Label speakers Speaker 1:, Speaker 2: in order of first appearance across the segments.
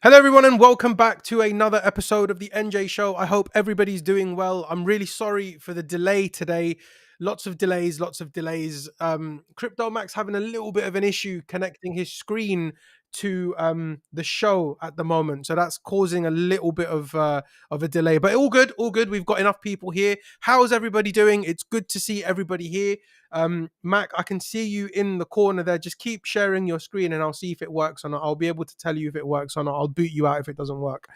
Speaker 1: Hello, everyone, and welcome back to another episode of the NJ Show. I hope everybody's doing well. I'm really sorry for the delay today. Lots of delays, lots of delays. Cryptomakk's having a little bit of an issue connecting his screen to the show at the moment, so that's causing a little bit of a delay. But all good, all good. We've got enough people here. How's everybody doing? It's good to see everybody here. Mac, I can see you in the corner there. Just keep sharing your screen and I'll see if it works or not. I'll be able to tell you if it works or not. I'll boot you out if it doesn't work.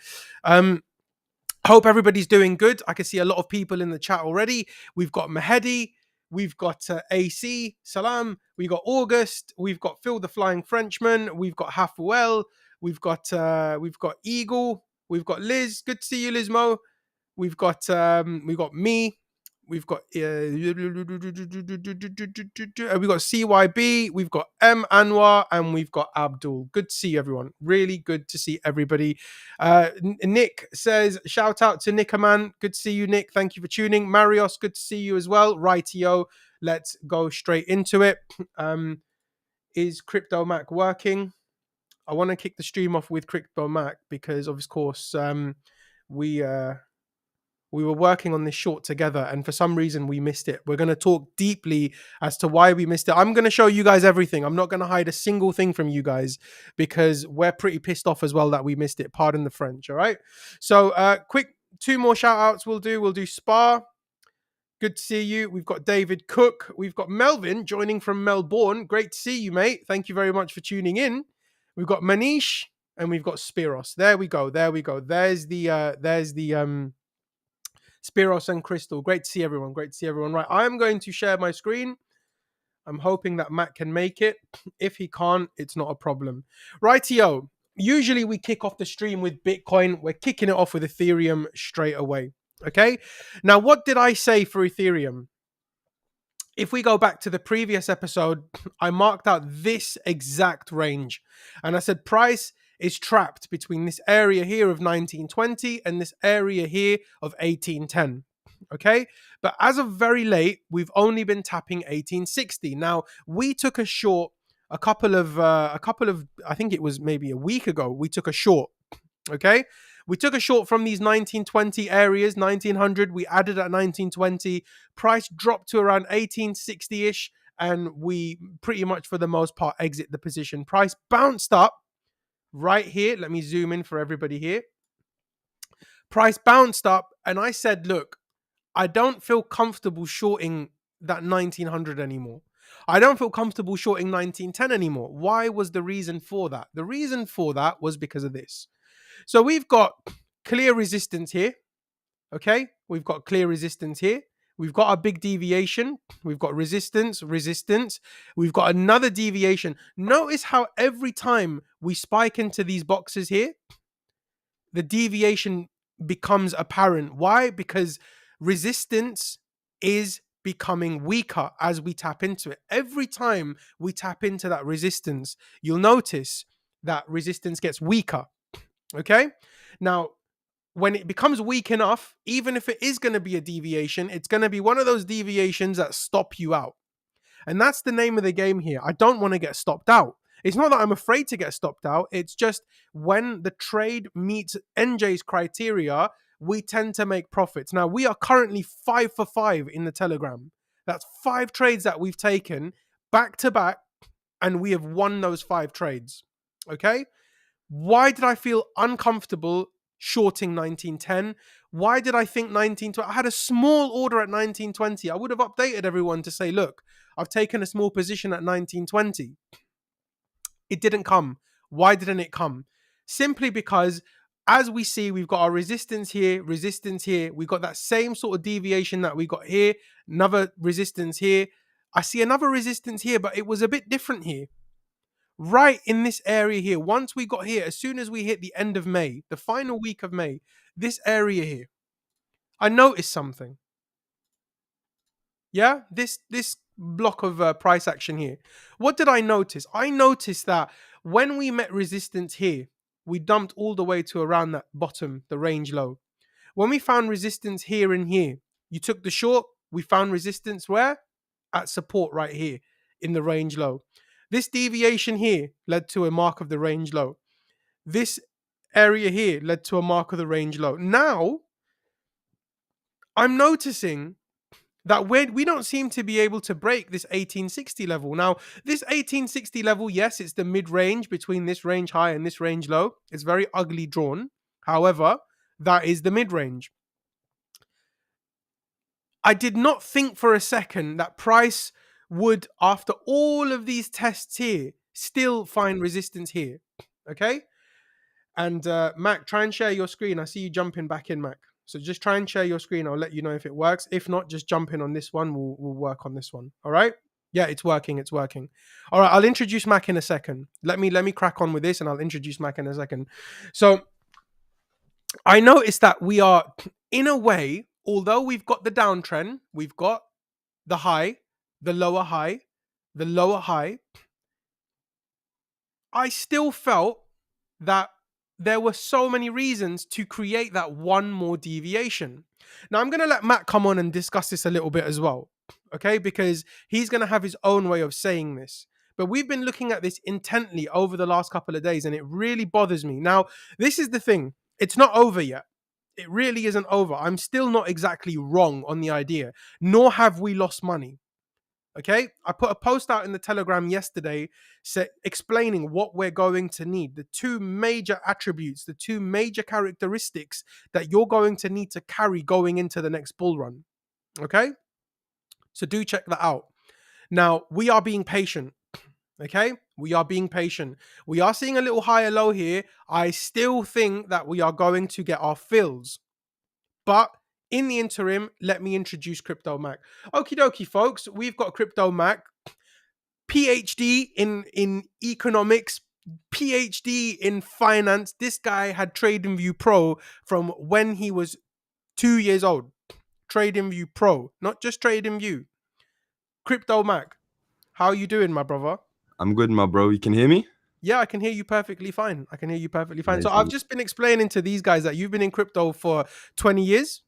Speaker 1: Hope everybody's doing good. I can see a lot of people in the chat already. We've got Mahedi, we've got AC, Salam, we've got August, we've got Phil the Flying Frenchman, we've got Hafuel, we've got Eagle, we've got Liz. Good to see you, Lizmo. We've got me. We've got CYB, we've got M Anwar, and we've got Abdul. Good to see everyone. Really good to see everybody. Nick says, shout out to Nickerman. Good to see you, Nick. Thank you for tuning. Marios, good to see you as well. Rightio. Let's go straight into it. Is Cryptomakk working? I want to kick the stream off with Cryptomakk because, of course, we were working on this short together and for some reason we missed it. We're going to talk deeply as to why we missed it. I'm going to show you guys everything. I'm not going to hide a single thing from you guys because we're pretty pissed off as well that we missed it. Pardon the French, all right? So quick, two more shout outs we'll do. We'll do Spa. Good to see you. We've got David Cook. We've got Melvin joining from Melbourne. Great to see you, mate. Thank you very much for tuning in. We've got Manish and we've got Spiros. There we go. There we go. There's the Spiros and Crystal. Great to see everyone. Great to see everyone. Right, I'm going to share my screen. I'm hoping that Matt can make it. If he can't, it's not a problem. Rightio. Usually we kick off the stream with Bitcoin. We're kicking it off with Ethereum straight away. Okay. Now, what did I say for Ethereum? If we go back to the previous episode, I marked out this exact range. And I said price is trapped between this area here of 1920 and this area here of 1810. Okay, but as of very late, we've only been tapping 1860. Now we took a short a couple of I think it was maybe a week ago. We took a short. Okay, we took a short from these 1920 areas, 1900. We added at 1920. Price dropped to around 1860-ish, and we pretty much, for the most part, exit the position. Price bounced up right here. Let me zoom in for everybody here. Price bounced up, and I said, look, I don't feel comfortable shorting that 1900 anymore. I don't feel comfortable shorting 1910 anymore. Why was the reason for that? The reason for that was because of this. So we've got clear resistance here. Okay, we've got clear resistance here. We've got a big deviation. We've got resistance, resistance. We've got another deviation. Notice how every time we spike into these boxes here, the deviation becomes apparent. Why? Because resistance is becoming weaker as we tap into it. Every time we tap into that resistance, you'll notice that resistance gets weaker. Okay? Now, when it becomes weak enough, even if it is going to be a deviation, it's going to be one of those deviations that stop you out. And that's the name of the game here. I don't want to get stopped out. It's not that I'm afraid to get stopped out. It's just when the trade meets NJ's criteria, we tend to make profits. Now, we are currently 5 for 5 in the Telegram. That's 5 trades that we've taken back to back, and we have won those 5 trades. Okay? Why did I feel uncomfortable shorting 1910? Why did I think 1920? I had a small order at 1920. I would have updated everyone to say, look, I've taken a small position at 1920. It didn't come. Why didn't it come? Simply because, as we see, we've got our resistance here. We've got that same sort of deviation that we got here. Another resistance here. I see another resistance here, but it was a bit different here. Right in this area here, once we got here, as soon as we hit the end of May, the final week of May, this area here, I noticed something. Yeah, this block of price action here. What did I notice? I noticed that when we met resistance here, we dumped all the way to around that bottom, the range low. When we found resistance here and here, you took the short, we found resistance where? At support right here in the range low. This deviation here led to a mark of the range low. This area here led to a mark of the range low. Now, I'm noticing that we don't seem to be able to break this 1860 level. Now, this 1860 level, yes, it's the mid-range between this range high and this range low. It's very ugly drawn. However, that is the mid-range. I did not think for a second that price would, after all of these tests here, still find resistance here. Okay? And Mac, try and share your screen. I see you jumping back in, Mac. So just try and share your screen. I'll let you know if it works. If not, just jump in on this one. We'll work on this one. All right? Yeah, it's working. It's working. All right, I'll introduce Mac in a second. Let me crack on with this, and I'll introduce Mac in a second. So I noticed that we are, in a way, although we've got the downtrend, we've got the high, the lower high, the lower high. I still felt that there were so many reasons to create that one more deviation. Now, I'm going to let Matt come on and discuss this a little bit as well, okay? Because he's going to have his own way of saying this. But we've been looking at this intently over the last couple of days, and it really bothers me. Now, this is the thing. It's not over yet. It really isn't over. I'm still not exactly wrong on the idea, nor have we lost money. Okay, I put a post out in the Telegram yesterday explaining what we're going to need, the two major attributes, the two major characteristics that you're going to need to carry going into the next bull run. Okay, so do check that out. Now, we are being patient. Okay, we are being patient. We are seeing a little higher low here. I still think that we are going to get our fills. But in the interim, let me introduce Cryptomakk. Okie dokie, folks. We've got Cryptomakk, PhD in economics, PhD in finance. This guy had TradingView Pro from when he was 2 years old. TradingView Pro, not just TradingView. Cryptomakk, how are you doing, my brother?
Speaker 2: I'm good, my bro. You can hear me?
Speaker 1: Yeah, I can hear you perfectly fine. So I've just been explaining to these guys that you've been in crypto for 20 years.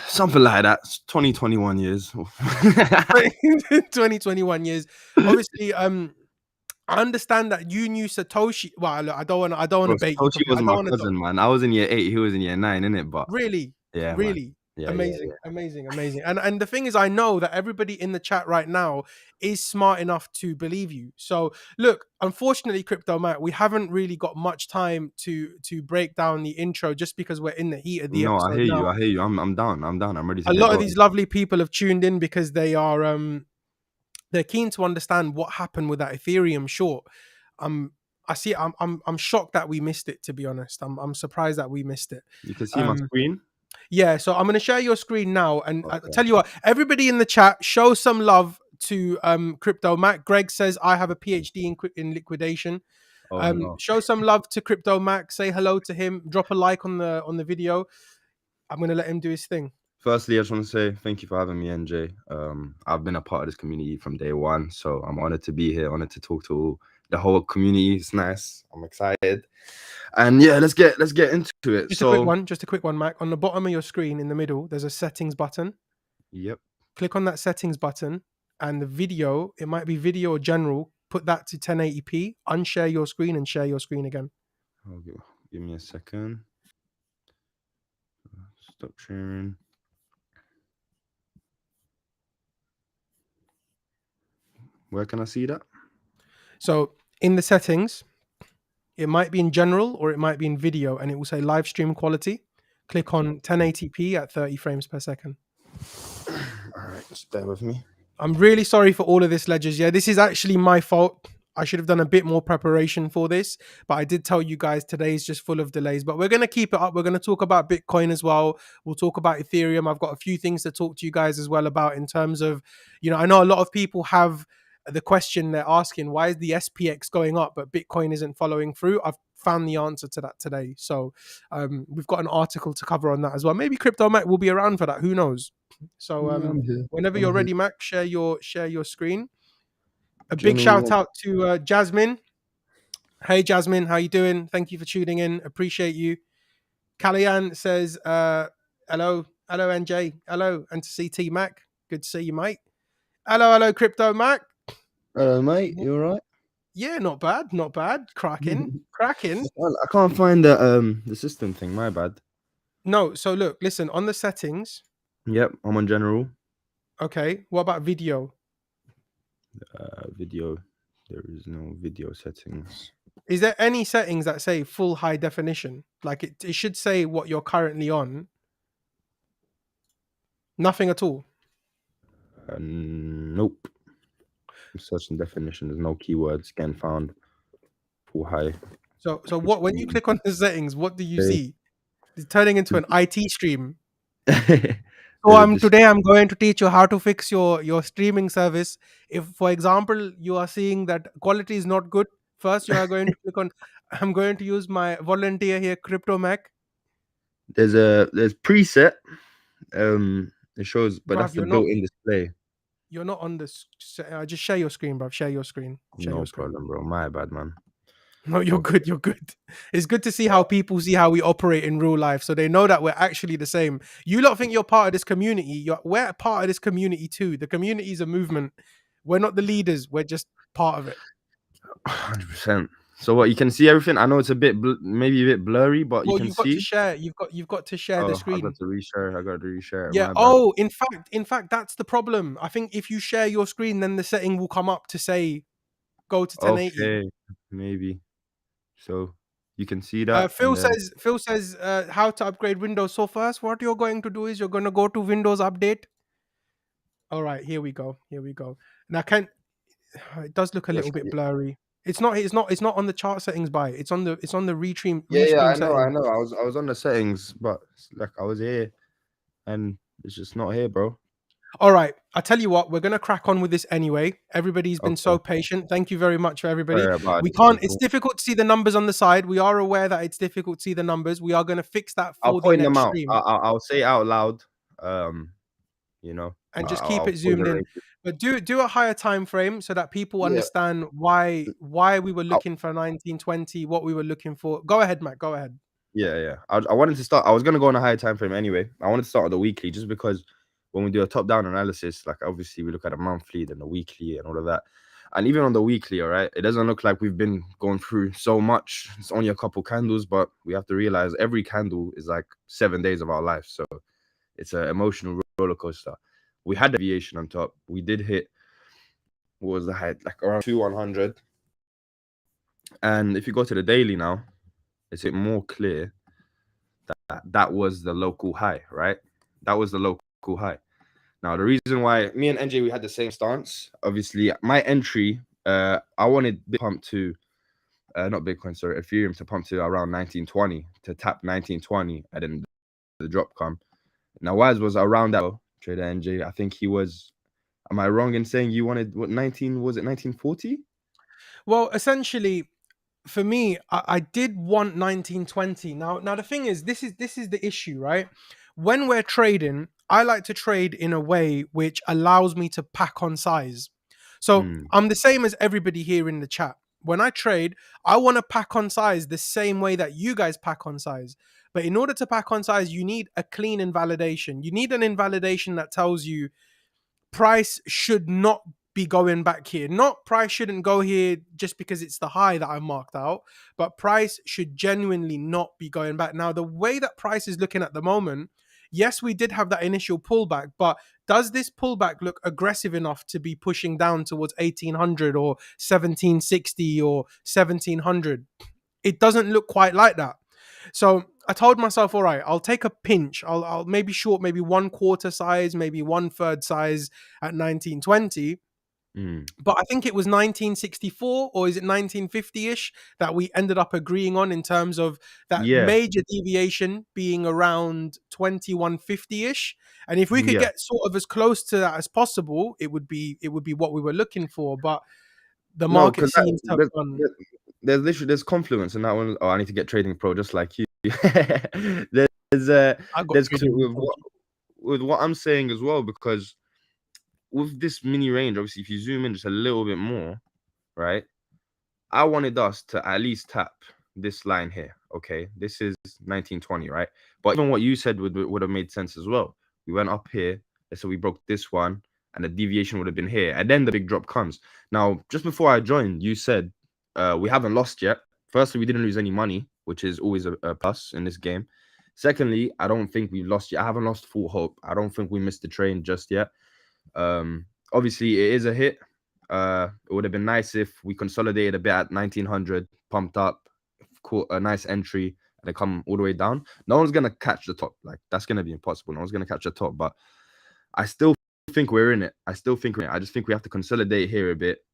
Speaker 2: Something like that. 2021 years.
Speaker 1: 2021 years. Obviously, I understand that you knew Satoshi. Well, look, I don't want to bait you.
Speaker 2: Satoshi was my cousin, man. I was in year 8. He was in year 9, innit? But
Speaker 1: really,
Speaker 2: yeah,
Speaker 1: really.
Speaker 2: man. Yeah,
Speaker 1: amazing. And the thing is, I know that everybody in the chat right now is smart enough to believe you. So look, unfortunately, Cryptomakk, we haven't really got much time to break down the intro just because we're in the heat of the episode.
Speaker 2: I hear you. I'm down. I'm ready to
Speaker 1: a
Speaker 2: get
Speaker 1: lot
Speaker 2: going.
Speaker 1: of these lovely people have tuned in because they are they're keen to understand what happened with that Ethereum short. I'm shocked that we missed it, to be honest. I'm surprised that we missed it.
Speaker 2: You can see my screen.
Speaker 1: Yeah, so I'm going to share your screen now, and okay. I'll tell you what, everybody in the chat, show some love to Cryptomakk. Greg says, I have a PhD in liquidation. No. Show some love to Cryptomakk. Say hello to him. Drop a like on the video. I'm going to let him do his thing.
Speaker 2: Firstly, I just want to say thank you for having me, NJ. I've been a part of this community from day one, so I'm honored to be here, honored to talk to the whole community. It's nice. I'm excited. And yeah, let's get into it.
Speaker 1: Just a quick one, Mac. On the bottom of your screen in the middle, there's a settings button.
Speaker 2: Yep.
Speaker 1: Click on that settings button, and the video, it might be video or general, put that to 1080p, unshare your screen and share your screen again.
Speaker 2: Give me a second. Stop sharing. Where can I see that?
Speaker 1: So in the settings, it might be in general or it might be in video, and it will say live stream quality. Click on 1080p at 30 frames per second.
Speaker 2: All right, just bear with me.
Speaker 1: I'm really sorry for all of this, Ledgers. Yeah, this is actually my fault. I should have done a bit more preparation for this, but I did tell you guys today is just full of delays. But we're going to keep it up. We're going to talk about Bitcoin as well. We'll talk about Ethereum. I've got a few things to talk to you guys as well about in terms of, I know a lot of people have the question they're asking, why is the SPX going up, but Bitcoin isn't following through? I've found the answer to that today. So we've got an article to cover on that as well. Maybe Cryptomakk will be around for that. Who knows? So whenever you're ready, Mac, share your screen. A big shout out to Jasmine. Hey, Jasmine, how you doing? Thank you for tuning in. Appreciate you. Kalian says, hello, NJ. Hello, and to CT Mac. Good to see you, mate. Hello, Cryptomakk.
Speaker 2: Hello, mate. You all right?
Speaker 1: Yeah, not bad, not bad. Cracking, cracking.
Speaker 2: I can't find the system thing. My bad.
Speaker 1: No, so look, listen, on the settings,
Speaker 2: Yep, I'm on general.
Speaker 1: okay, what about video?
Speaker 2: Video. There is no video settings.
Speaker 1: Is there any settings that say full high definition? Like it should say what you're currently on. Nothing at all.
Speaker 2: Nope. Search and definition. There's no keywords. Scan found. Full high.
Speaker 1: So what when you click on the settings, what do you see? It's turning into an IT stream. So today I'm going to teach you how to fix your streaming service. If, for example, you are seeing that quality is not good, first you are going to click on. I'm going to use my volunteer here, Cryptomakk.
Speaker 2: There's preset. It shows, but
Speaker 1: Bruv,
Speaker 2: that's the built-in display.
Speaker 1: You're not on this. Just share your screen, bruv. Share your screen.
Speaker 2: No problem, bro. My bad, man.
Speaker 1: No, you're good. You're good. It's good to see how people see how we operate in real life, so they know that we're actually the same. You lot think you're part of this community. We're part of this community too. The community is a movement. We're not the leaders. We're just part of it.
Speaker 2: 100%. So what, you can see everything? I know it's a bit maybe a bit blurry, but you can
Speaker 1: You've got
Speaker 2: see.
Speaker 1: to share. You've got to share the screen.
Speaker 2: I got to reshare. I got to reshare.
Speaker 1: Yeah.
Speaker 2: My bad.
Speaker 1: Oh, in fact, that's the problem. I think if you share your screen, then the setting will come up to say go to 1080.
Speaker 2: Okay, maybe. So you can see that.
Speaker 1: Phil says how to upgrade Windows. So first, what you're going to do is you're going to go to Windows Update. All right, here we go. Here we go. Now, it does look a little bit blurry. It's not on the chart settings by. It's on the restream.
Speaker 2: Yeah, I know.
Speaker 1: Settings.
Speaker 2: I was on the settings, but like I was here, and it's just not here, bro.
Speaker 1: All right, I tell you what, we're gonna crack on with this anyway. Everybody's been so patient. Thank you very much for everybody. We can't. It's difficult to see the numbers on the side. We are aware that it's difficult to see the numbers. We are gonna fix that for the next stream.
Speaker 2: I'll say out loud. You know,
Speaker 1: and just keep it zoomed in. But do a higher time frame so that people understand why we were looking for 1920, what we were looking for. Go ahead, Matt. Go ahead.
Speaker 2: Yeah. I wanted to start. I was gonna go on a higher time frame anyway. I wanted to start on the weekly just because when we do a top-down analysis, like obviously we look at a monthly, then the weekly, and all of that. And even on the weekly, all right, it doesn't look like we've been going through so much. It's only a couple candles, but we have to realize every candle is like 7 days of our life. So it's an emotional roller coaster. We had deviation on top. We did hit, what was the height? Like around 2100. And if you go to the daily now, it's more clear that that was the local high, right? That was the local high. Now, the reason why me and NJ, we had the same stance. Obviously, my entry, I wanted pump to, not Bitcoin, sorry, Ethereum to pump to around 1920, to tap 1920, and then the drop come. Now, Wise was around that, trader NJ. I think he was, am I wrong in saying you wanted, what, 1940?
Speaker 1: Well, essentially, for me, I did want 1920. Now the thing is, this is the issue, right? When we're trading, I like to trade in a way which allows me to pack on size. So I'm the same as everybody here in the chat. When I trade, I want to pack on size the same way that you guys pack on size. But in order to pack on size, you need a clean invalidation. You need an invalidation that tells you price should not be going back here. Not price shouldn't go here just because it's the high that I marked out, but price should genuinely not be going back. Now, the way that price is looking at the moment, yes, we did have that initial pullback, but does this pullback look aggressive enough to be pushing down towards 1800 or 1760 or 1700? It doesn't look quite like that. So I told myself, all right, I'll take a pinch. I'll maybe short, maybe 1/4 size, maybe 1/3 size at 1920. But I think it was 1964 or is it 1950-ish that we ended up agreeing on in terms of that major deviation being around 2150-ish. And if we could get sort of as close to that as possible, it would be what we were looking for. But the market seems to have gone.
Speaker 2: There's confluence in that one. Oh, I need to get Trading Pro just like you. there's with what I'm saying as well, because with this mini range, obviously, if you zoom in just a little bit more, right? I wanted us to at least tap this line here. Okay, this is 1920, right? But even what you said would have made sense as well. We went up here, so we broke this one, and the deviation would have been here, and then the big drop comes. Now, just before I joined, you said we haven't lost yet. Firstly, we didn't lose any money, which is always a plus in this game. Secondly, I don't think we've lost yet. I haven't lost full hope. I don't think we missed the train just yet. Obviously, it is a hit. It would have been nice if we consolidated a bit at 1900, pumped up, caught a nice entry, and then come all the way down. No one's gonna catch the top. Like, that's gonna be impossible. No one's gonna catch the top. But I still think we're in it. I just think we have to consolidate here a bit,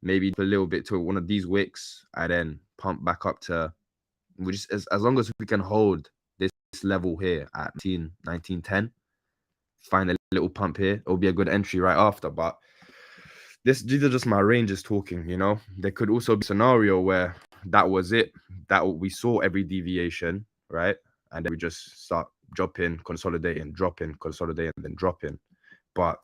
Speaker 2: maybe a little bit to one of these wicks, and then pump back up to. We just as long as we can hold this level here at 1910, find a little pump here, it'll be a good entry right after. But these are just my ranges talking, you know. There could also be a scenario where that was it, that we saw every deviation, right? And then we just start dropping, consolidating, dropping, consolidating, and then dropping. But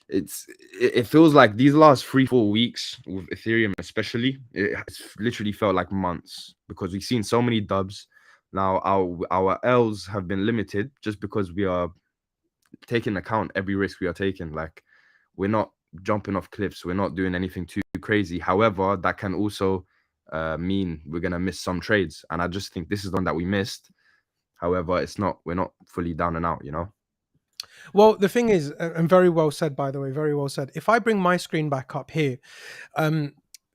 Speaker 2: it feels like these last 3-4 weeks with Ethereum especially, it's literally felt like months, because we've seen so many dubs. Now our L's have been limited just because we are taking account every risk we are taking. Like, we're not jumping off cliffs, we're not doing anything too crazy. However, that can also mean we're gonna miss some trades, and I just think this is the one that we missed. However, we're not fully down and out, you know.
Speaker 1: Well, the thing is, and very well said, by the way, very well said. If I bring my screen back up here,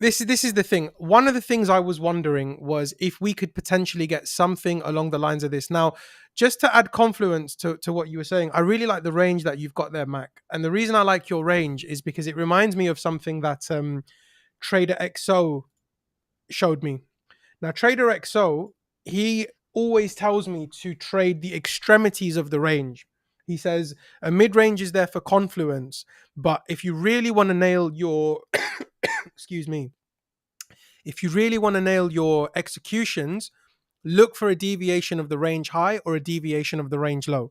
Speaker 1: this is the thing. One of the things I was wondering was if we could potentially get something along the lines of this. Now, just to add confluence to what you were saying, I really like the range that you've got there, Mac. And the reason I like your range is because it reminds me of something that Trader XO showed me. Now, Trader XO, he always tells me to trade the extremities of the range. He says a mid-range is there for confluence, but if you really want to nail your excuse me, if you really want to nail your executions, look for a deviation of the range high or a deviation of the range low.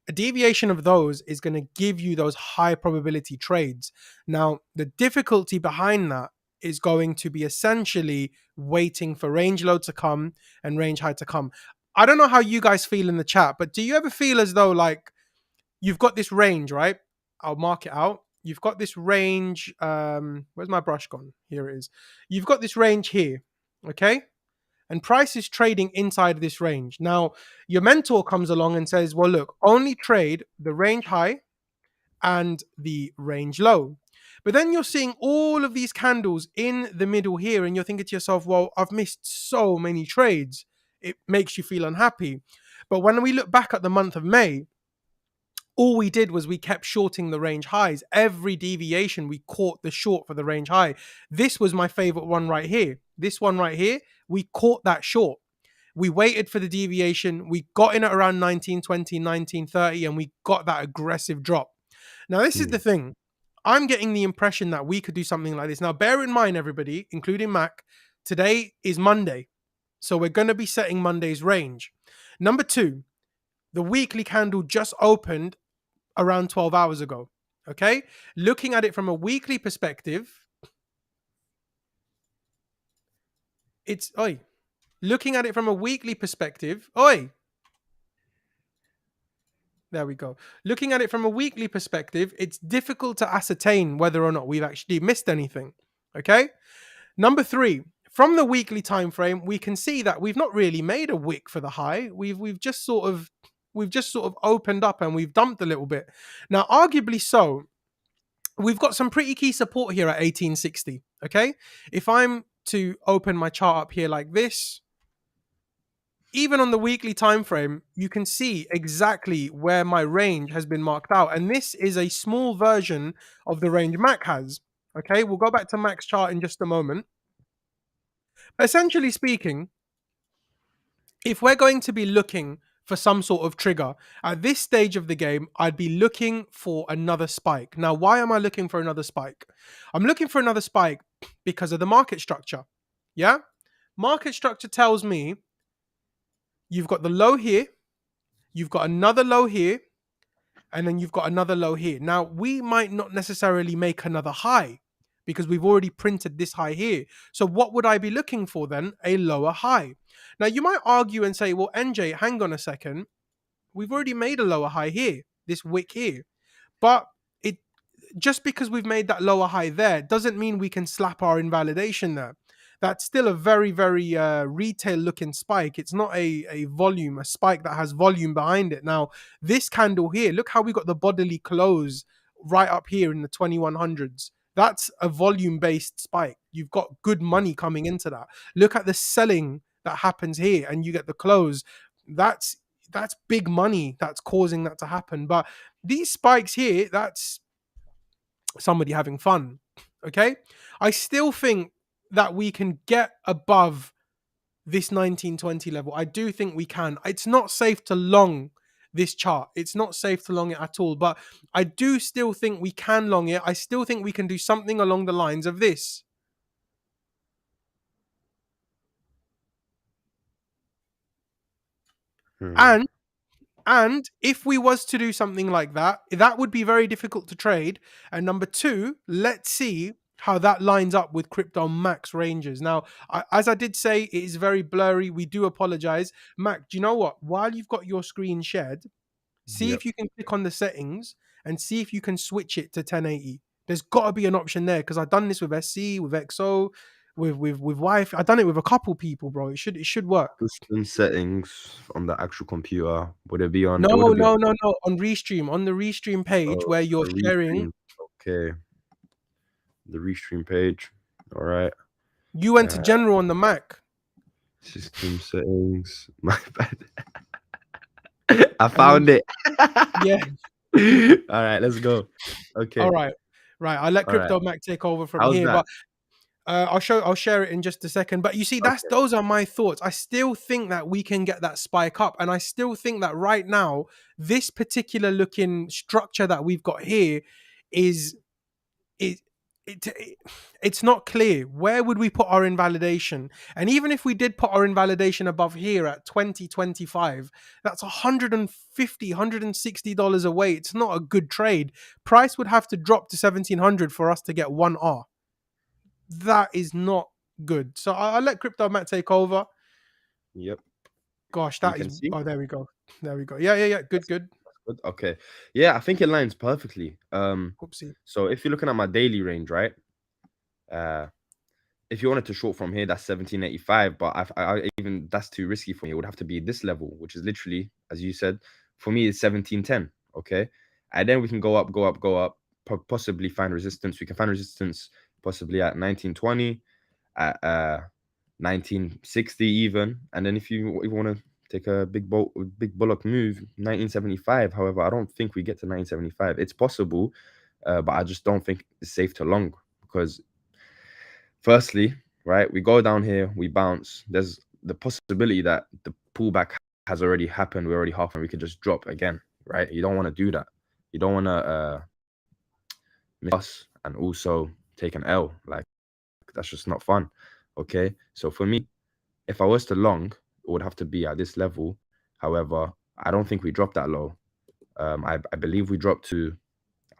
Speaker 1: A deviation of those is going to give you those high probability trades. Now, the difficulty behind that is going to be essentially waiting for range low to come and range high to come. I don't know how you guys feel in the chat, but do you ever feel as though, like, you've got this range, right? I'll mark it out. You've got this range. Where's my brush gone? Here it is. You've got this range here, okay? And price is trading inside of this range. Now, your mentor comes along and says, well, look, only trade the range high and the range low. But then you're seeing all of these candles in the middle here, and you're thinking to yourself, well, I've missed so many trades. It makes you feel unhappy. But when we look back at the month of May, all we did was we kept shorting the range highs. Every deviation, we caught the short for the range high. This was my favorite one right here. This one right here, we caught that short. We waited for the deviation. We got in at around 1920, 1930, and we got that aggressive drop. Now, this is the thing. I'm getting the impression that we could do something like this. Now, bear in mind, everybody, including Mac, today is Monday. So we're going to be setting Monday's range. Number two, the weekly candle just opened around 12 hours ago. Okay? Looking at it from a weekly perspective, looking at it from a weekly perspective, there we go. Looking at it from a weekly perspective, it's difficult to ascertain whether or not we've actually missed anything. Okay? Number three, from the weekly time frame, we can see that we've not really made a wick for the high. We've just sort of opened up and we've dumped a little bit. Now, arguably so, we've got some pretty key support here at 1860. Okay? If I'm to open my chart up here like this, even on the weekly time frame, you can see exactly where my range has been marked out. And this is a small version of the range Mac has. Okay, we'll go back to Mac's chart in just a moment. Essentially speaking, if we're going to be looking for some sort of trigger, at this stage of the game, I'd be looking for another spike. Now, why am I looking for another spike? I'm looking for another spike because of the market structure. Yeah? Market structure tells me you've got the low here, you've got another low here, and then you've got another low here. Now, we might not necessarily make another high because we've already printed this high here. So what would I be looking for then? A lower high. Now, you might argue and say, well, NJ, hang on a second. We've already made a lower high here, this wick here. But just because we've made that lower high there doesn't mean we can slap our invalidation there. that's still a very, very retail looking spike. It's not a volume, a spike that has volume behind it. Now, this candle here, look how we got the bodily close right up here in the 2100s. That's a volume based spike. You've got good money coming into that. Look at the selling that happens here, and you get the close. That's big money that's causing that to happen. But these spikes here, that's somebody having fun. Okay, I still think that we can get above this 1920 level. I do think we can. It's not safe to long this chart. It's not safe to long it at all, but I do still think we can long it. I still think we can do something along the lines of this. And if we was to do something like that, that would be very difficult to trade. And number two, let's see how that lines up with Cryptomakk's ranges. Now, as I did say, it is very blurry. We do apologize. Mac, do you know what? While you've got your screen shared, see
Speaker 2: Yep.
Speaker 1: if you can click on the settings and see if you can switch it to 1080. There's got to be an option there, because I've done this with SC, with XO, with Wi-Fi. I've done it with a couple people, bro. It should work.
Speaker 2: System settings on the actual computer. Would it be on?
Speaker 1: No,
Speaker 2: It wouldn't be on.
Speaker 1: no. On Restream, on the Restream page
Speaker 2: Oh,
Speaker 1: where you're
Speaker 2: the
Speaker 1: sharing,
Speaker 2: restream. Okay, the restream page. All right.
Speaker 1: you went to general on the Mac.
Speaker 2: System settings. My bad. I
Speaker 1: And
Speaker 2: found it.
Speaker 1: yeah.
Speaker 2: All right, let's go. Okay.
Speaker 1: All right. Right. I'll let
Speaker 2: All right.
Speaker 1: Cryptomakk take over from
Speaker 2: How's
Speaker 1: here.
Speaker 2: that?
Speaker 1: But I'll share it in just a second. But you see,
Speaker 2: Okay.
Speaker 1: those are my thoughts. I still think that we can get that spike up, and I still think that right now, this particular looking structure that we've got here is it, it's not clear. Where would we put our invalidation? And even if we did put our invalidation above here at 2025, that's $150, $160 away. It's not a good trade. Price would have to drop to 1700 for us to get 1R. That is not good. So I'll let Cryptomakk take over.
Speaker 2: Yep.
Speaker 1: Gosh,
Speaker 2: You
Speaker 1: that
Speaker 2: can
Speaker 1: is.
Speaker 2: see.
Speaker 1: Oh, there we go. There we go. Yeah. Good.
Speaker 2: Good. Okay. Yeah, I think it lines perfectly.
Speaker 1: Oopsie.
Speaker 2: So if you're looking at my daily range, right? If you wanted to short from here, that's 1785. But I even that's too risky for me. It would have to be this level, which is literally, as you said, for me, it's 1710. Okay, and then we can go up, possibly find resistance. We can find resistance possibly at 1920, at 1960 even, and then if you want to take a big bullock move, 1975. However, I don't think we get to 1975. It's possible, but I just don't think it's safe to long, because firstly, right, we go down here, we bounce. There's the possibility that the pullback has already happened. We're already halfway. We could just drop again, right? You don't want to do that. You don't want to miss us and also take an L. Like, that's just not fun. Okay, so for me, if I was to long, it would have to be at this level. However, I don't think we dropped that low. I believe we dropped to,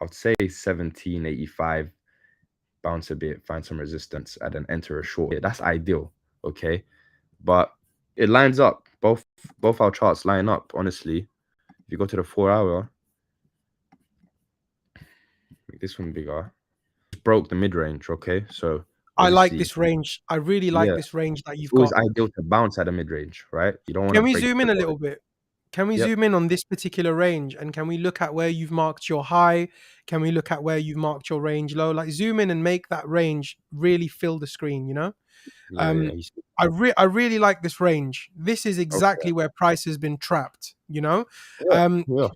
Speaker 2: I would say 1785. Bounce a bit, find some resistance, and then enter a short. Yeah, that's ideal. Okay, but it lines up. Both our charts line up. Honestly, if you go to the 4-hour, make this one bigger. Just broke the mid range. Okay, so
Speaker 1: I like
Speaker 2: obviously,
Speaker 1: this range. I really like this range that you've
Speaker 2: always
Speaker 1: got.
Speaker 2: ideal to bounce at a mid range, right? You don't want to
Speaker 1: Can we
Speaker 2: break
Speaker 1: zoom
Speaker 2: the
Speaker 1: in a
Speaker 2: low.
Speaker 1: little bit? Can we
Speaker 2: Yep.
Speaker 1: zoom in on this particular range, and can we look at where you've marked your high? Can we look at where you've marked your range low? Like, zoom in and make that range really fill the screen, you know?
Speaker 2: Yeah. You see.
Speaker 1: I really like this range. This is
Speaker 2: Okay.
Speaker 1: exactly where price has been trapped, you know?
Speaker 2: Yeah. Yeah.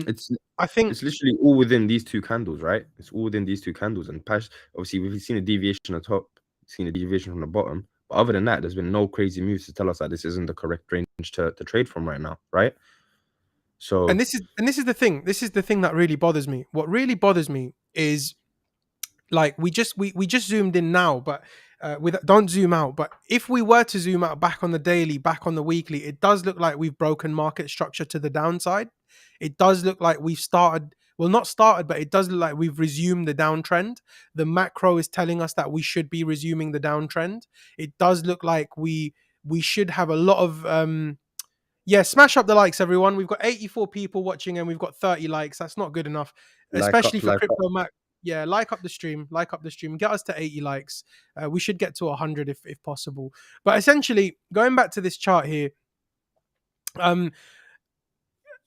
Speaker 2: It's
Speaker 1: I think,
Speaker 2: it's literally all within these two candles, right? It's all within these two candles, and obviously we've seen a deviation at the top, seen a deviation from the bottom. But other than that, there's been no crazy moves to tell us that this isn't the correct range to trade from right now, right? So
Speaker 1: and this is the thing. This is the thing that really bothers me. What really bothers me is, like, we just zoomed in now, but don't zoom out. But if we were to zoom out back on the daily, back on the weekly, it does look like we've broken market structure to the downside. It does look like we've started, well, not started, but it does look like we've resumed the downtrend. The macro is telling us that we should be resuming the downtrend. It does look like we should have a lot of yeah, smash up the likes, everyone. We've got 84 people watching and we've got 30 likes. That's not good enough,
Speaker 2: like up,
Speaker 1: especially for Cryptomakk. Yeah, like up the stream, get us to 80 likes. We should get to 100 if possible. But essentially, going back to this chart here, um,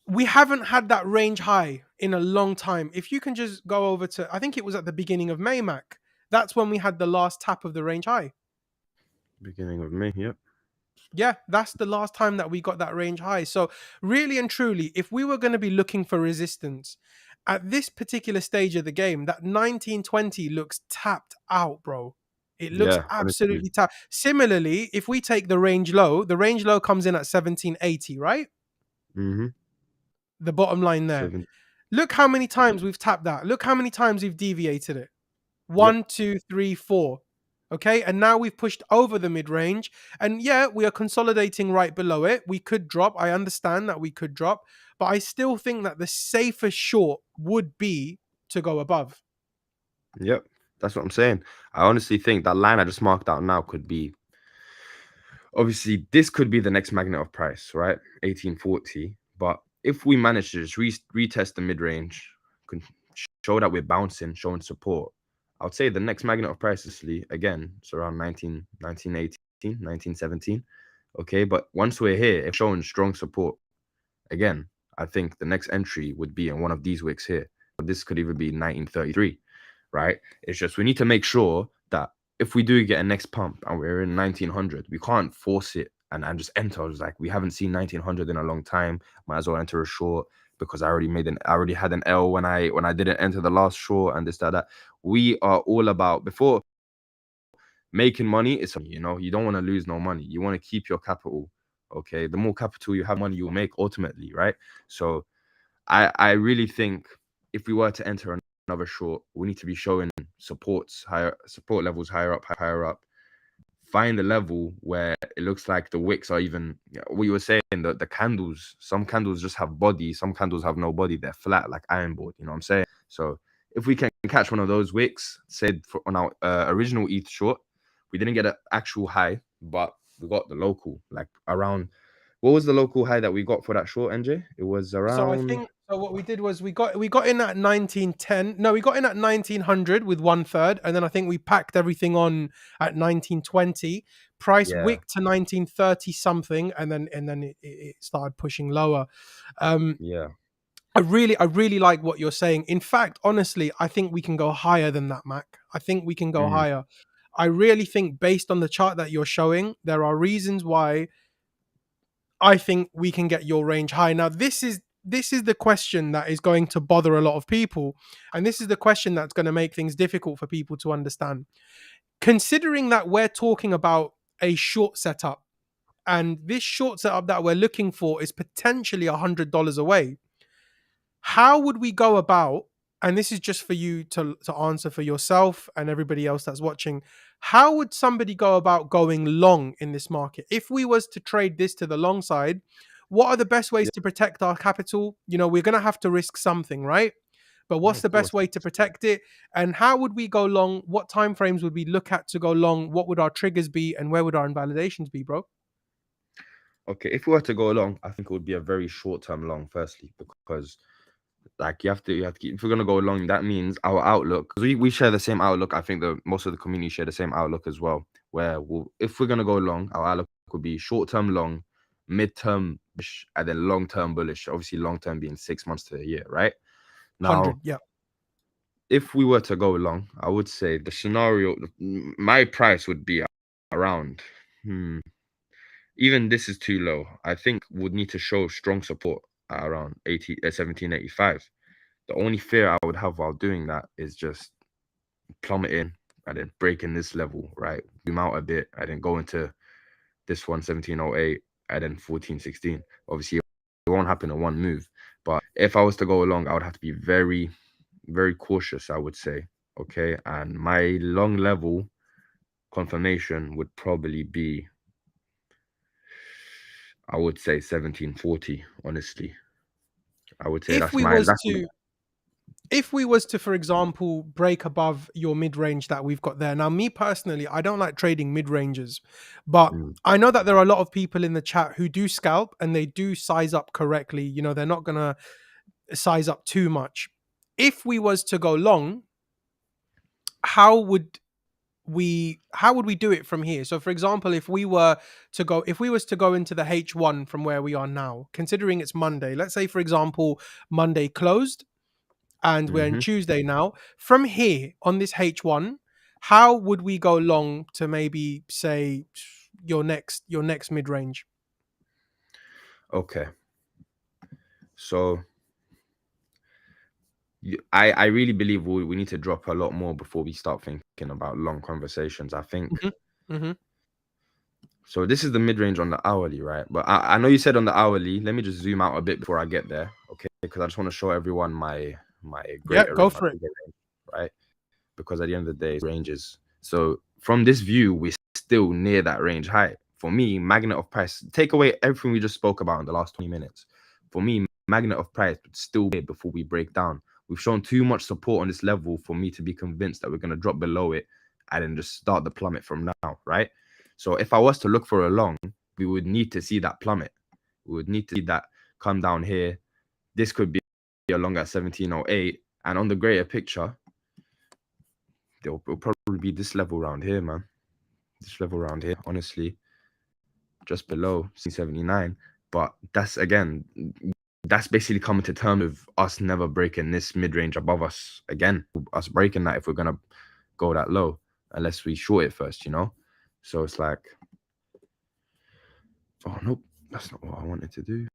Speaker 1: we haven't had that range high in a long time. If you can just go over to, I think it was at the beginning of May, Mac. That's when we had the last tap of the range high.
Speaker 2: Beginning of May, yep.
Speaker 1: Yeah, that's the last time that we got that range high. So, really and truly, if we were going to be looking for resistance at this particular stage of the game, that 1920 looks tapped out, bro. It looks
Speaker 2: Yeah, honestly.
Speaker 1: absolutely tapped. Similarly, if we take the range low comes in at 1780, right?
Speaker 2: Mm-hmm.
Speaker 1: The bottom line there.
Speaker 2: 7.
Speaker 1: Look how many times we've tapped that. Look how many times we've deviated it.
Speaker 2: Yep.
Speaker 1: 1, 2, 3, 4. Okay. And now we've pushed over the mid range. And yeah, we are consolidating right below it. We could drop. I understand that we could drop. But I still think that the safest short would be to go above.
Speaker 2: Yep. That's what I'm saying. I honestly think that line I just marked out now could be, obviously, this could be the next magnet of price, right? 1840. But if we manage to just retest the mid range, show that we're bouncing, showing support, I would say the next magnet of price is again, it's around 1918, 1917. Okay. But once we're here, if showing strong support, again, I think the next entry would be in one of these wicks here. This could even be 1933, right? It's just we need to make sure that if we do get a next pump and we're in 1900, we can't force it and just enter. I was like, we haven't seen 1900 in a long time. Might as well enter a short because I already had an L when I didn't enter the last short and this, that. We are all about, before making money, it's, you don't want to lose no money. You want to keep your capital. Okay. The more capital you have, money you'll make ultimately, right? So I really think if we were to enter another short, we need to be showing support levels higher up. Find a level where it looks like the wicks are even, we were saying that the candles, some candles just have body, some candles have no body. They're flat like iron board. You know what I'm saying? So if we can catch one of those wicks, said on our original ETH short, we didn't get an actual high, but we got the local, like around. What was the local high that we got for that short, NJ? It was
Speaker 1: So I
Speaker 2: around.
Speaker 1: think what we did was we got in at 1910. No, we got in at 1900 with 1/3, and then I think we packed everything on at 1920. Price
Speaker 2: Yeah,
Speaker 1: wicked to 1930 something, and then it started pushing lower. Um,
Speaker 2: yeah.
Speaker 1: I really like what you're saying. In fact, honestly, I think we can go higher than that, Mac. I think we can go
Speaker 2: Mm,
Speaker 1: higher. I really think, based on the chart that you're showing, there are reasons why I think we can get your range high. Now, this is the question that is going to bother a lot of people, and this is the question that's going to make things difficult for people to understand. Considering that we're talking about a short setup, and this short setup that we're looking for is potentially $100 away, how would we go about, and this is just for you to answer for yourself and everybody else that's watching, how would somebody go about going long in this market if we was to trade this to the long side? What are the best ways
Speaker 2: yeah,
Speaker 1: to protect our capital? We're going to have to risk something, right? But
Speaker 2: yeah,
Speaker 1: what's
Speaker 2: of
Speaker 1: the best
Speaker 2: course.
Speaker 1: way to protect it, and how would we go long? What time frames would we look at to go long? What would our triggers be, and where would our invalidations be, bro?
Speaker 2: Okay, if we were to go along, I think it would be a very short-term long, firstly, because like you have to keep, if we're gonna go along, that means our outlook, 'cause we share the same outlook. I think the most of the community share the same outlook as well. Where if we're gonna go long, our outlook could be short-term long, mid-term bullish, and then long-term bullish. Obviously, long-term being 6 months to a year, right? Now,
Speaker 1: 100, yeah.
Speaker 2: if we were to go long, I would say the scenario, my price would be around. Even this is too low. I think would need to show strong support at around 1785. The only fear I would have while doing that is just plummeting and then breaking this level, right? Zoom out a bit and then go into this one, 1708, and then 1416. Obviously, it won't happen in one move. But if I was to go along, I would have to be very, very cautious, I would say. Okay. And my long level confirmation would probably be, I would say 1740, honestly. I would say
Speaker 1: If
Speaker 2: that's
Speaker 1: we
Speaker 2: my
Speaker 1: was
Speaker 2: that's
Speaker 1: to if we was to, for example, break above your mid-range that we've got there. Now, me personally, I don't like trading mid-ranges, but
Speaker 2: mm,
Speaker 1: I know that there are a lot of people in the chat who do scalp and they do size up correctly. They're not going to size up too much. If we was to go long, how would we do it from here? So for example, if we was to go into the H1 from where we are now, considering it's Monday, let's say for example Monday closed and we're in
Speaker 2: Hmm.
Speaker 1: Tuesday now, from here on this H1, how would we go long to maybe say your next mid-range?
Speaker 2: Okay. So I really believe we need to drop a lot more before we start thinking about long conversations. I think
Speaker 1: Hmm. Hmm.
Speaker 2: so. This is the mid range on the hourly, right? But I know you said on the hourly. Let me just zoom out a bit before I get there, okay? Because I just want to show everyone my
Speaker 1: Yeah,
Speaker 2: greater
Speaker 1: go
Speaker 2: range, my
Speaker 1: for it.
Speaker 2: bigger range, right? Because at the end of the day, it's ranges. So from this view, we're still near that range height. For me, magnet of price, take away everything we just spoke about in the last 20 minutes. For me, magnet of price would still be before we break down. We've shown too much support on this level for me to be convinced that we're going to drop below it and then just start the plummet from now, right? So if I was to look for a long, we would need to see that plummet. We would need to see that come down here. This could be a long at 1708. And on the greater picture, it'll probably be this level around here, man. This level around here, honestly, just below C79. But that's basically coming to terms with us never breaking this mid-range above us again. Us breaking that if we're gonna go that low, unless we short it first, you know. So it's like, oh nope, that's not what I wanted to do.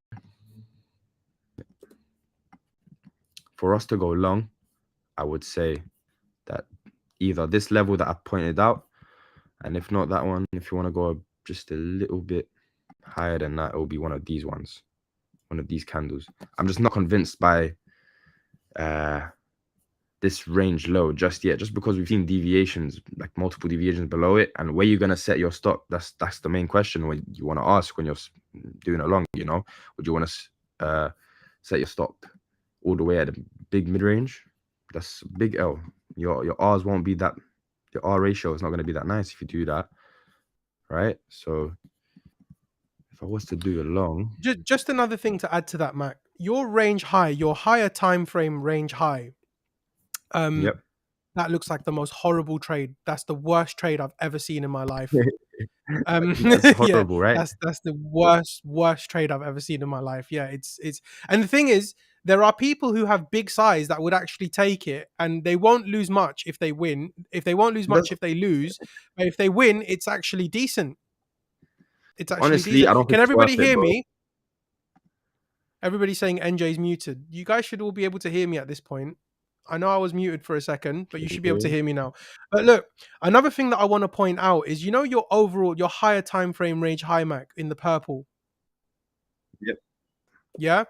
Speaker 2: For us to go long, I would say that either this level that I pointed out, and if not that one, if you want to go just a little bit higher than that, it will be one of these ones, one of these candles. I'm just not convinced by this range low just yet, just because we've seen deviations, like multiple deviations below it. And where you're going to set your stop, that's the main question when you want to ask when you're doing a long, you know. Would you want to set your stop all the way at the big mid-range? That's big L. Your R's won't be that, your R ratio is not going to be that nice if you do that, right? So if I was to do a long,
Speaker 1: Just another thing to add to that, Mac. Your range high, your higher time frame range high. Um,
Speaker 2: yep.
Speaker 1: that looks like the most horrible trade. That's the worst trade I've ever seen in my life.
Speaker 2: That's
Speaker 1: Yeah,
Speaker 2: horrible, right?
Speaker 1: that's the worst trade I've ever seen in my life. Yeah, it's and the thing is, there are people who have big size that would actually take it, and they won't lose much if they win. If they won't lose much
Speaker 2: That's,
Speaker 1: if they lose, but if they win, it's actually decent. It's actually
Speaker 2: honestly,
Speaker 1: decent.
Speaker 2: I don't think
Speaker 1: Can
Speaker 2: it's worth
Speaker 1: everybody
Speaker 2: it,
Speaker 1: hear
Speaker 2: bro.
Speaker 1: me? Everybody's saying NJ's muted. You guys should all be able to hear me at this point. I know I was muted for a second, but you should be able to hear me now. But look, another thing that I want to point out is, your overall, your higher time frame range high Mac in the purple.
Speaker 2: Yep.
Speaker 1: Yeah,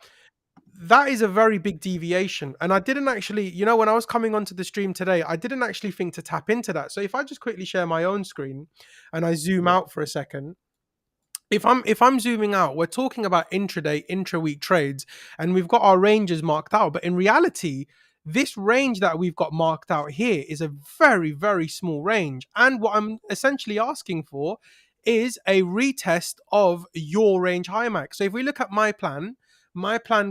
Speaker 1: that is a very big deviation. And I didn't actually, when I was coming onto the stream today, I didn't actually think to tap into that. So if I just quickly share my own screen and I zoom
Speaker 2: Yep.
Speaker 1: out for a second, if I'm zooming out, we're talking about intraday, intra-week trades, and we've got our ranges marked out. But in reality, this range that we've got marked out here is a very, very small range. And what I'm essentially asking for is a retest of your range high max. So if we look at my plan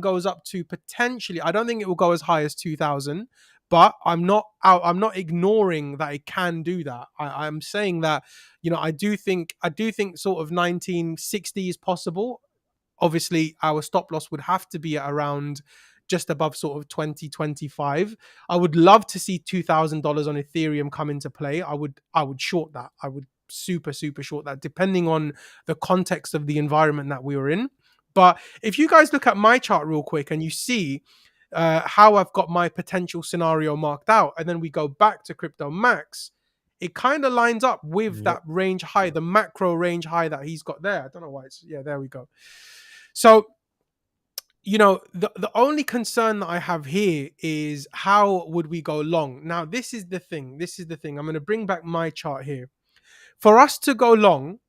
Speaker 1: goes up to potentially, I don't think it will go as high as 2000, but I'm not ignoring that it can do that. I'm saying that, I do think sort of 1960 is possible. Obviously, our stop loss would have to be at around just above sort of 2025. I would love to see $2,000 on Ethereum come into play. I would short that. I would super super short that, depending on the context of the environment that we were in. But if you guys look at my chart real quick and you see how I've got my potential scenario marked out, and then we go back to Cryptomakk, it kind of lines up with
Speaker 2: Yep.
Speaker 1: that range high, the macro range high that he's got there. I don't know why it's, yeah, there we go. So, the only concern that I have here is how would we go long? Now, this is the thing. I'm going to bring back my chart here. For us to go long,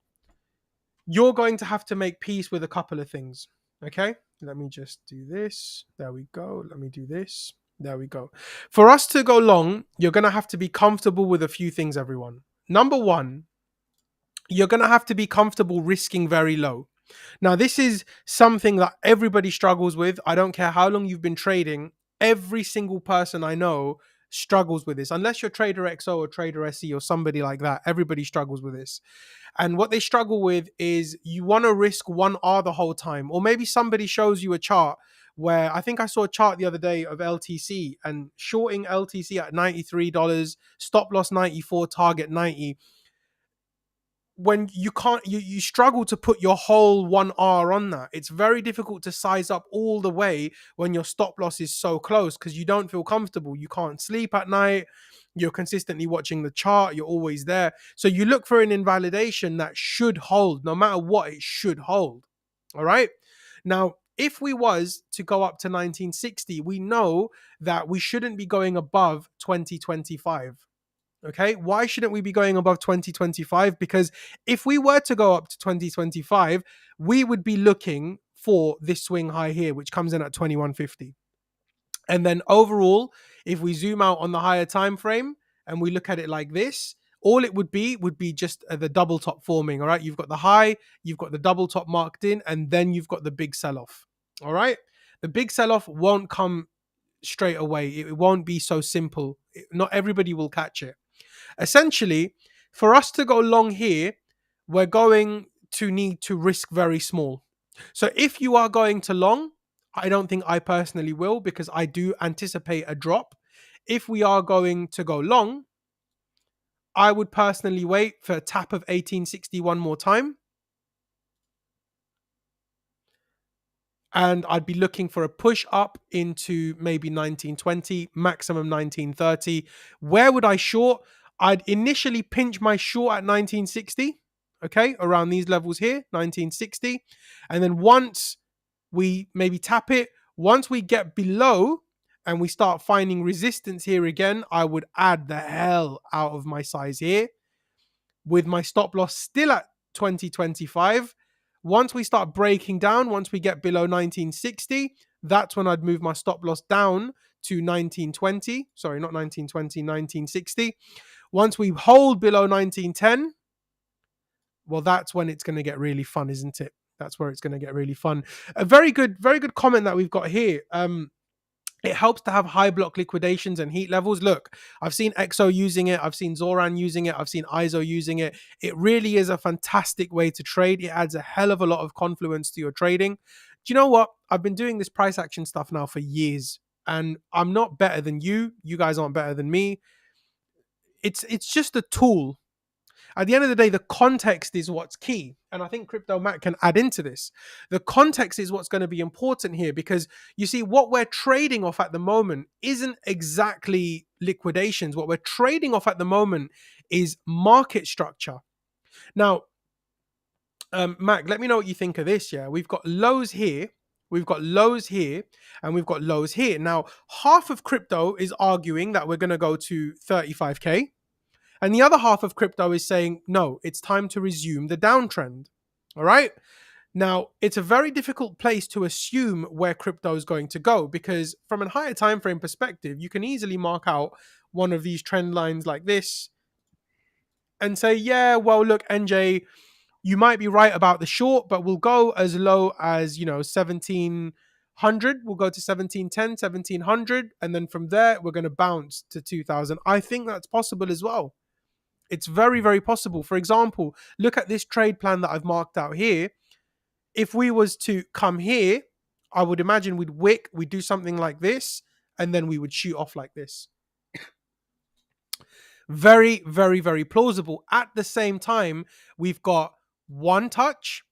Speaker 1: you're going to have to make peace with a couple of things. Okay? Let me just do this. There we go. Let me do this. There we go. For us to go long, you're going to have to be comfortable with a few things, everyone. Number one, you're going to have to be comfortable risking very low. Now, this is something that everybody struggles with. I don't care how long you've been trading. Every single person I know struggles with this. Unless you're Trader XO or Trader SE or somebody like that, everybody struggles with this. And what they struggle with is you want to risk 1R the whole time. Or maybe somebody shows you a chart where I think I saw a chart the other day of LTC and shorting LTC at $93, stop loss 94, target 90. When you can't, you struggle to put your whole 1R on that. It's very difficult to size up all the way when your stop loss is so close because you don't feel comfortable. You can't sleep at night. You're consistently watching the chart. You're always there. So you look for an invalidation that should hold. No matter what, it should hold. All right. Now, if we was to go up to 1960, we know that we shouldn't be going above 2025. Okay, why shouldn't we be going above 2025? Because if we were to go up to 2025, we would be looking for this swing high here, which comes in at 2150. And then overall, if we zoom out on the higher time frame and we look at it like this, all it would be just the double top forming. All right, you've got the high, you've got the double top marked in, and then you've got the big sell off. All right, the big sell off won't come straight away. It won't be so simple. Not everybody will catch it. Essentially, for us to go long here, we're going to need to risk very small. So if you are going to long, I don't think I personally will because I do anticipate a drop. If we are going to go long, I would personally wait for a tap of 1860 one more time. And I'd be looking for a push up into maybe 1920, maximum 1930. Where would I short? I'd initially pinch my short at 1960, okay, around these levels here, 1960. And then once we maybe tap it, once we get below and we start finding resistance here again, I would add the hell out of my size here with my stop loss still at 2025. Once we start breaking down, once we get below 1960, that's when I'd move my stop loss down to 1920. Sorry, not 1920, 1960. Once we hold below 1910, well, that's when it's going to get really fun, isn't it? That's where it's going to get really fun. A very good comment that we've got here. It helps to have high block liquidations and heat levels. Look, I've seen EXO using it. I've seen Zoran using it. I've seen ISO using it. It really is a fantastic way to trade. It adds a hell of a lot of confluence to your trading. Do you know what? I've been doing this price action stuff now for years, and I'm not better than you. You guys aren't better than me. It's just a tool. At the end of the day, the context is what's key. And I think Cryptomakk can add into this. The context is what's going to be important here because you see, what we're trading off at the moment isn't exactly liquidations. What we're trading off at the moment is market structure. Now, Mac, let me know what you think of this. Yeah, we've got lows here. We've got lows here and we've got lows here. Now, half of crypto is arguing that we're going to go to 35K. And the other half of crypto is saying, no, it's time to resume the downtrend. All right. Now, it's a very difficult place to assume where crypto is going to go because from a higher time frame perspective, you can easily mark out one of these trend lines like this and say, yeah, well, look, NJ, you might be right about the short, but we'll go as low as, 1700. We'll go to 1710, 1700. And then from there, we're going to bounce to 2000. I think that's possible as well. It's very, very possible. For example, look at this trade plan that I've marked out here. If we was to come here, I would imagine we'd do something like this, and then we would shoot off like this. Very, very, very plausible. At the same time, we've got 1 touch,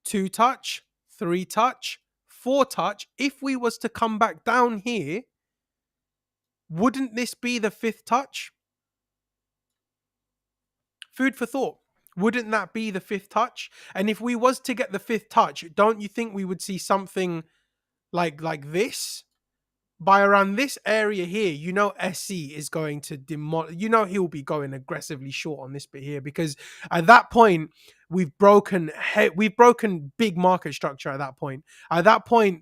Speaker 1: 2 touch, 3 touch, 4 touch. If we was to come back down here, wouldn't this be the 5th touch? Food for thought. Wouldn't that be the 5th touch? And if we was to get the 5th touch, don't you think we would see something like this? By around this area here, SC is going to demolish. He'll be going aggressively short on this bit here because at that point we've broken big market structure. At that point,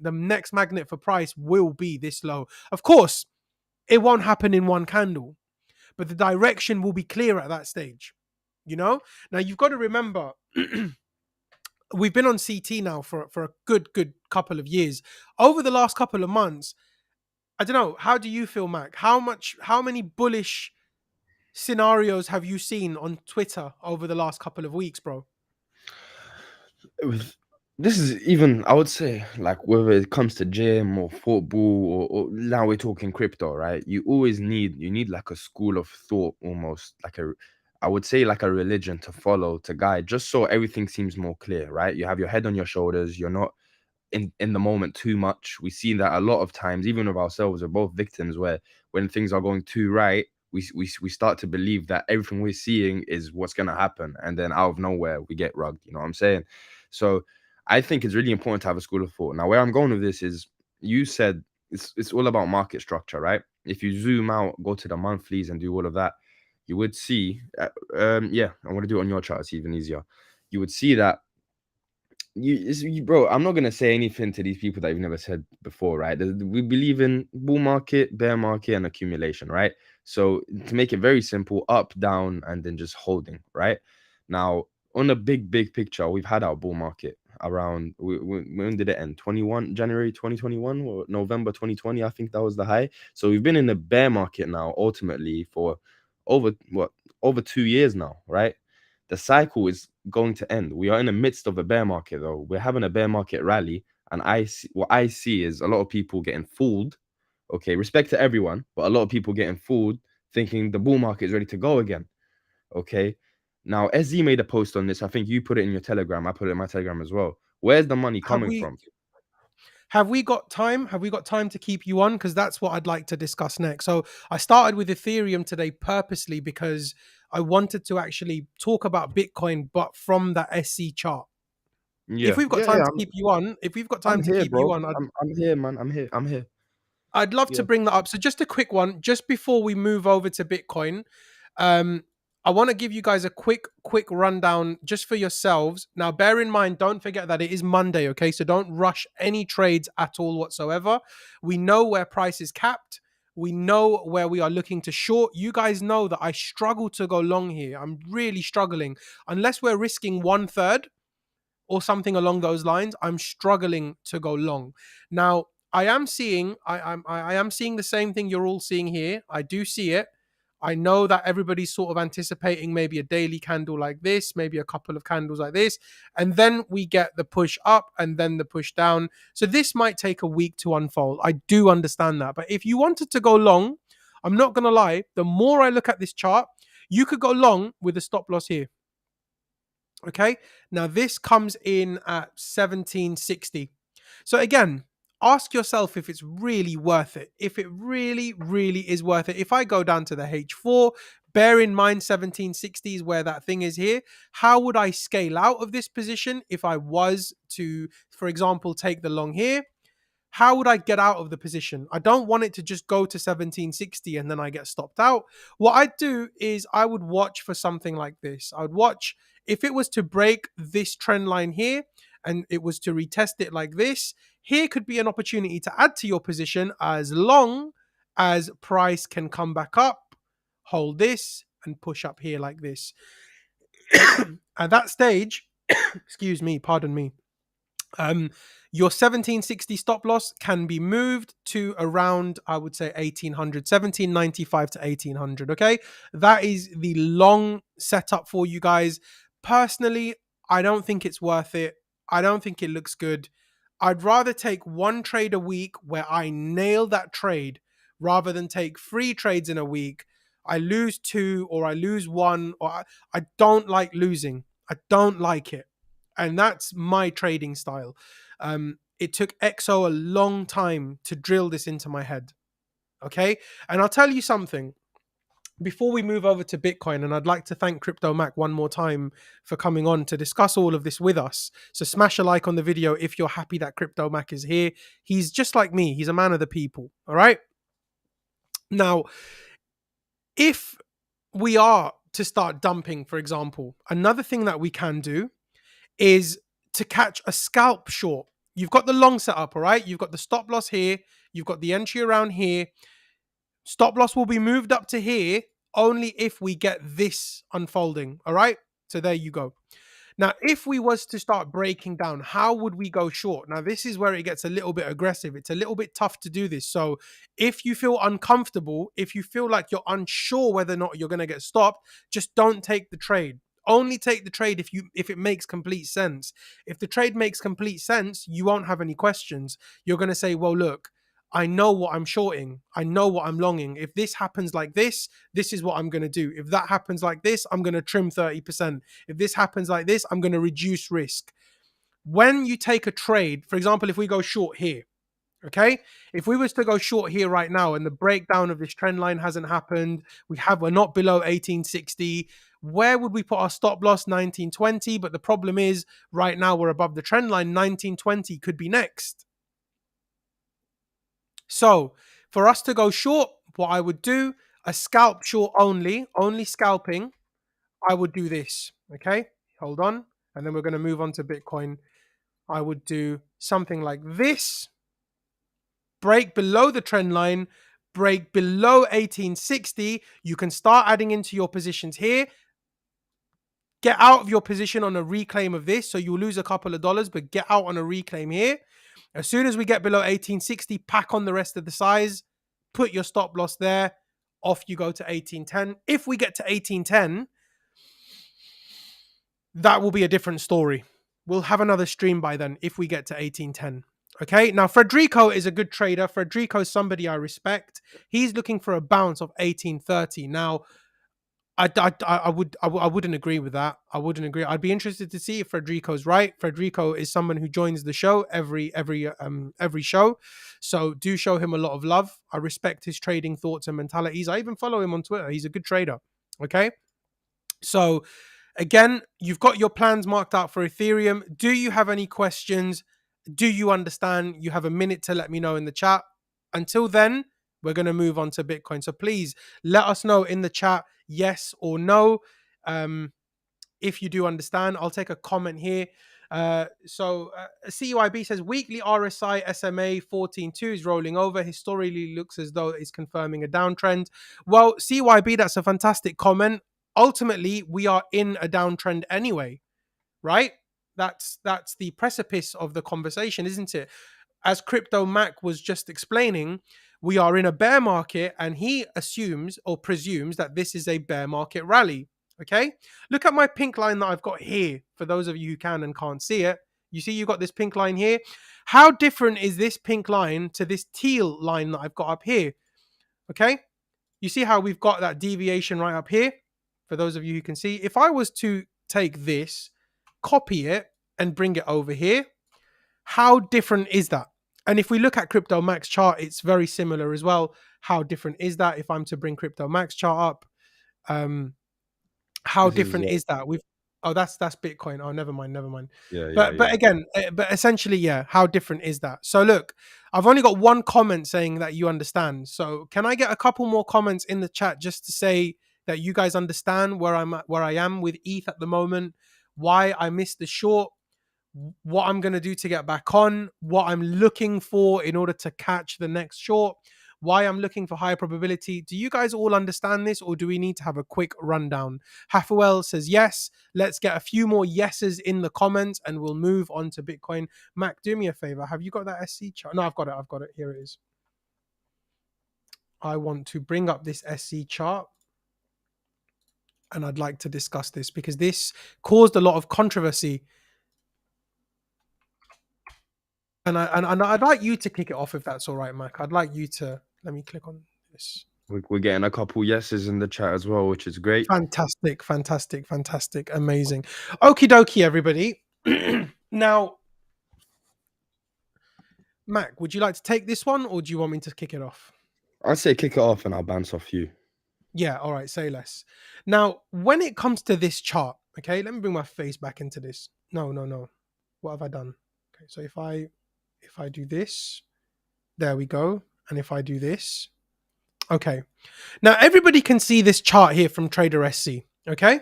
Speaker 1: the next magnet for price will be this low. Of course, it won't happen in one candle, but the direction will be clear at that stage. Now you've got to remember, we've been on CT now for a good couple of years. Over the last couple of months, I don't know. How do you feel, Mac? How many bullish scenarios have you seen on Twitter over the last couple of weeks, bro?
Speaker 2: With this is even, I would say, like whether it comes to gym or football or now we're talking crypto, right? You need like a school of thought, almost like a, I would say like a religion to follow, to guide, just so everything seems more clear, right? You have your head on your shoulders, you're not in the moment too much. We see that a lot of times, even with ourselves, we're both victims where when things are going too right, we start to believe that everything we're seeing is what's going to happen, and then out of nowhere we get rugged. You know what I'm saying? So I think it's really important to have a school of thought. Now, where I'm going with this is, you said it's all about market structure, right? If you zoom out, go to the monthlies and do all of that, you would see, yeah, I want to do it on your chart, it's even easier. You would see that bro, I'm not gonna say anything to these people that you've never said before, right? We believe in bull market, bear market, and accumulation, right? So to make it very simple, up, down, and then just holding, right? Now, on the big picture, we've had our bull market around, when did it end? 21 January 2021 or November 2020, I think that was the high. So we've been in the bear market now ultimately for over what over 2 years now, right? The cycle is going to end. We are in the midst of a bear market, though. We're having a bear market rally, and what I see is a lot of people getting fooled. Okay, respect to everyone, but a lot of people getting fooled, thinking the bull market is ready to go again. Okay, now SZ made a post on this. I think you put it in your Telegram. I put it in my Telegram as well. Where's the money
Speaker 1: Have
Speaker 2: coming
Speaker 1: we
Speaker 2: from?
Speaker 1: have we got time? Have we got time to keep you on? Because that's what I'd like to discuss next. So I started with Ethereum today purposely because I wanted to actually talk about Bitcoin, but from that SC chart. If
Speaker 2: Yeah,
Speaker 1: we've got
Speaker 2: yeah,
Speaker 1: time
Speaker 2: yeah.
Speaker 1: to keep you on, if we've got time
Speaker 2: I'm
Speaker 1: to
Speaker 2: here,
Speaker 1: keep you
Speaker 2: bro.
Speaker 1: on,
Speaker 2: I'm here, man. I'm here. I'm here.
Speaker 1: I'd love to
Speaker 2: Yeah.
Speaker 1: bring that up. So just a quick one, just before we move over to Bitcoin, um, I want to give you guys a quick rundown just for yourselves. Now, bear in mind, don't forget that it is Monday, okay? So don't rush any trades at all whatsoever. We know where price is capped. We know where we are looking to short. You guys know that I struggle to go long here. I'm really struggling. Unless we're risking 1/3, or something along those lines, I'm struggling to go long. Now, I am seeing the same thing you're all seeing here. I do see it. I know that everybody's sort of anticipating maybe a daily candle like this, maybe a couple of candles like this, and then we get the push up and then the push down. So this might take a week to unfold. I do understand that. But if you wanted to go long, I'm not going to lie, the more I look at this chart, you could go long with a stop loss here. Okay. Now this comes in at 1760. So again, ask yourself if it's really worth it. If it really is worth it. If I go down to the H4, bear in mind 1760 is where that thing is here. How would I scale out of this position if I was to, for example, take the long here? How would I get out of the position? I don't want it to just go to 1760 and then I get stopped out. What I'd do is I would watch for something like this. I would watch if it was to break this trend line here and it was to retest it like this. Here could be an opportunity to add to your position as long as price can come back up, hold this, and push up here like this. At that stage, excuse me, pardon me, um, your 1760 stop loss can be moved to around, I would say, 1800, 1795 to 1800. Okay. That is the long setup for you guys. Personally, I don't think it's worth it. I don't think it looks good. I'd rather take one trade a week where I nail that trade rather than take 3 trades in a week. I lose 2 or I lose 1, or I don't like losing. I don't like it, and that's my trading style. It took EXO a long time to drill this into my head. Okay. And I'll tell you something before we move over to Bitcoin, and I'd like to thank Cryptomakk one more time for coming on to discuss all of this with us. So smash a like on the video if you're happy that Cryptomakk is here. He's just like me, he's a man of the people. All right. Now, if we are to start dumping, for example, another thing that we can do is to catch a scalp short. You've got the long setup, all right? You've got the stop loss here. You've got the entry around here. Stop loss will be moved up to here only if we get this unfolding, all right? So there you go. Now, if we was to start breaking down, how would we go short? Now, this is where it gets a little bit aggressive. It's a little bit tough to do this. So if you feel uncomfortable, if you feel like you're unsure whether or not you're going to get stopped, just don't take the trade. Only take the trade if it makes complete sense. If the trade makes complete sense, you won't have any questions. You're going to say, well, look, I know what I'm shorting. I know what I'm longing. If this happens like this is what I'm going to do. If that happens like this, I'm going to trim 30%. If this happens like this, I'm going to reduce risk. When you take a trade, for example, if we go short here, okay? If we was to go short here right now and the breakdown of this trend line hasn't happened, we're not below 1860, where would we put our stop loss? 1920, but the problem is right now we're above the trend line. 1920 could be next. So for us to go short, what I would do, a scalp short only scalping, I would do this, okay? Hold on. And then we're going to move on to Bitcoin. I would do something like this, break below the trend line, break below 1860. You can start adding into your positions here. Get out of your position on a reclaim of this. So you'll lose a couple of dollars, but get out on a reclaim here. As soon as we get below 1860, pack on the rest of the size, put your stop loss there, off you go to 1810. If we get to 1810, that will be a different story. We'll have another stream by then if we get to 1810. Okay, now Federico is a good trader. Federico is somebody I respect. He's looking for a bounce of 1830. Now, I wouldn't agree with that. I wouldn't agree. I'd be interested to see if Federico's right. Federico is someone who joins the show every show, so do show him a lot of love. I respect his trading thoughts and mentalities. I even follow him on Twitter. He's a good trader. Okay, so again, you've got your plans marked out for Ethereum. Do you have any questions? Do you understand? You have a minute to let me know in the chat. Until then, we're going to move on to Bitcoin. So please let us know in the chat, yes or no. If you do understand, I'll take a comment here. CUIB says weekly RSI SMA 14.2 is rolling over. Historically looks as though it's confirming a downtrend. Well, CUIB, that's a fantastic comment. Ultimately, we are in a downtrend anyway, right? That's the precipice of the conversation, isn't it? As Cryptomakk was just explaining, we are in a bear market, and he assumes or presumes that this is a bear market rally. Okay, look at my pink line that I've got here. For those of you who can and can't see it, you see you've got this pink line here. How different is this pink line to this teal line that I've got up here? Okay, you see how we've got that deviation right up here? For those of you who can see, if I was to take this, copy it, and bring it over here, how different is that? And if we look at Cryptomakk's chart, it's very similar as well. How different is that? If I'm to bring Cryptomakk's chart up, how
Speaker 2: This is
Speaker 1: different is that? That's Bitcoin. Oh, never mind.
Speaker 2: yeah.
Speaker 1: But again, but essentially, yeah, how different is that? So look, I've only got one comment saying that you understand. So can I get a couple more comments in the chat just to say that you guys understand where I am with ETH at the moment, why I missed the short, what I'm going to do to get back on, what I'm looking for in order to catch the next short, why I'm looking for higher probability. Do you guys all understand this, or do we need to have a quick rundown? Hafuel says yes. Let's get a few more yeses in the comments and we'll move on to Bitcoin. Mac, do me a favor. Have you got that SC chart? No, I've got it. Here it is. I want to bring up this SC chart and I'd like to discuss this because this caused a lot of controversy. And I'd like you to kick it off if that's all right, Mac. I'd like you to, let me click on this.
Speaker 2: We're getting a couple yeses in the chat as well, which is great.
Speaker 1: Fantastic. Amazing. Okie dokie, everybody. Now, Mac, would you like to take this one or do you want me to kick it off?
Speaker 2: I'd say kick it off and I'll bounce off you.
Speaker 1: Yeah, all right, say less. Now, when it comes to this chart, okay, let me bring my face back into this. No. What have I done? Okay, so if I do this, there we go. And if I do this, okay. Now, everybody can see this chart here from Trader SC, okay?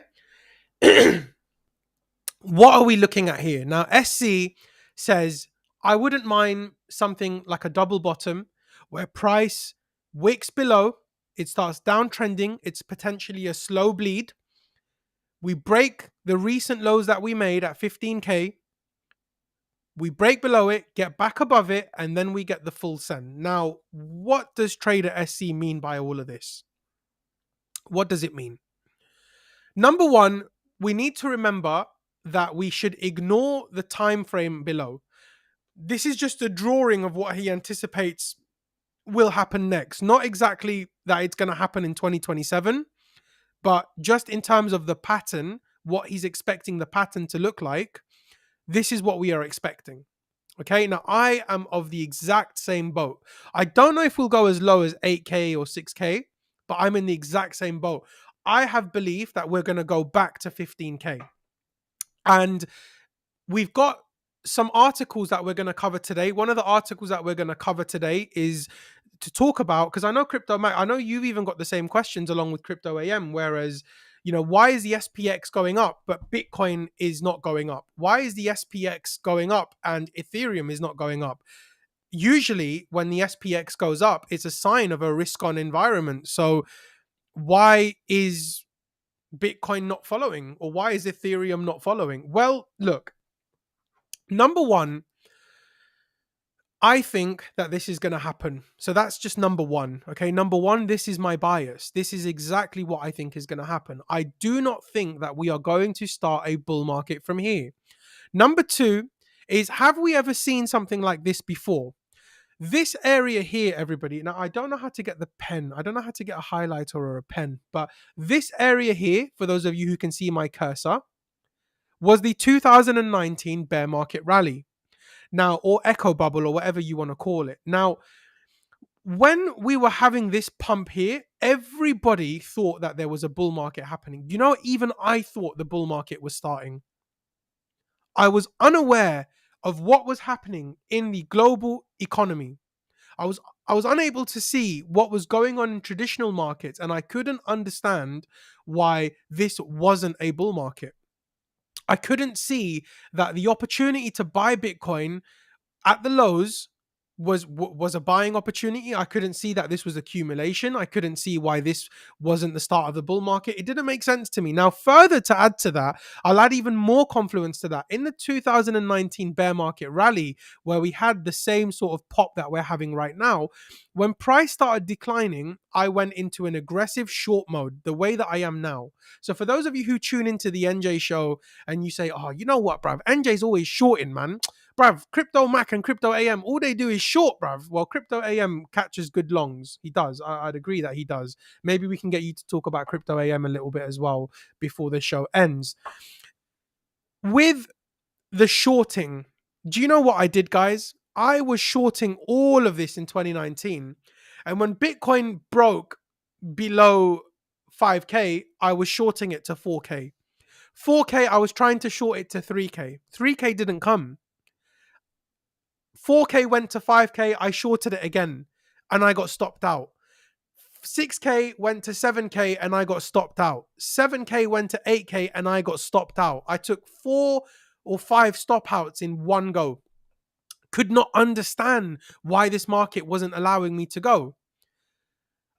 Speaker 1: What are we looking at here? Now, SC says, I wouldn't mind something like a double bottom where price wicks below, it starts downtrending, it's potentially a slow bleed. We break the recent lows that we made at 15K. We break below it, get back above it, and then we get the full send. Now, what does Trader SC mean by all of this? What does it mean? Number one, we need to remember that we should ignore the time frame below. This is just a drawing of what he anticipates will happen next. Not exactly that it's going to happen in 2027, but just in terms of the pattern, what he's expecting the pattern to look like, this is what we are expecting. Okay, now I am of the exact same boat. I don't know if we'll go as low as 8K or 6K, but I'm in the exact same boat. I have belief that we're going to go back to 15K. And we've got some articles that we're going to cover today. One of the articles that we're going to cover today is to talk about, because I know Cryptomakk, I know you've even got the same questions along with Crypto AM, whereas, you know, why is the SPX going up, but Bitcoin is not going up? Why is the SPX going up and Ethereum is not going up? Usually when the SPX goes up, it's a sign of a risk on environment. So why is Bitcoin not following, or why is Ethereum not following? Well, look, number one, I think that this is going to happen. So that's just number one. Okay. Number one, this is my bias. This is exactly what I think is going to happen. I do not think that we are going to start a bull market from here. Number two is, have we ever seen something like this before? This area here, everybody. Now, I don't know how to get the pen. I don't know how to get a highlighter or a pen, but this area here, for those of you who can see my cursor, was the 2019 bear market rally. Now, or echo bubble, or whatever you want to call it. Now, when we were having this pump here, everybody thought that there was a bull market happening. You know, even I thought the bull market was starting. I was unaware of what was happening in the global economy. I was unable to see what was going on in traditional markets, and I couldn't understand why this wasn't a bull market. I couldn't see that the opportunity to buy Bitcoin at the lows was a buying opportunity. I couldn't see that this was accumulation. I couldn't see why this wasn't the start of the bull market. It didn't make sense to me. Now, further to add to that, I'll add even more confluence to that. In the 2019 bear market rally, where we had the same sort of pop that we're having right now, when price started declining, I went into an aggressive short mode, the way that I am now. So for those of you who tune into the NJ show and you say, oh, you know what, bruv, NJ's always shorting, man. Bruv, Cryptomakk and Crypto AM, all they do is short, bruv. Well, Crypto AM catches good longs. He does. I'd agree that he does. Maybe we can get you to talk about Crypto AM a little bit as well before the show ends. With the shorting, do you know what I did, guys? I was shorting all of this in 2019. And when Bitcoin broke below 5K, I was shorting it to 4K. 4K, I was trying to short it to 3K. 3K didn't come. 4K went to 5K, I shorted it again and I got stopped out. 6K went to 7K and I got stopped out. 7K went to 8K and I got stopped out. I took 4 or 5 stop outs in one go. Could not understand why this market wasn't allowing me to go.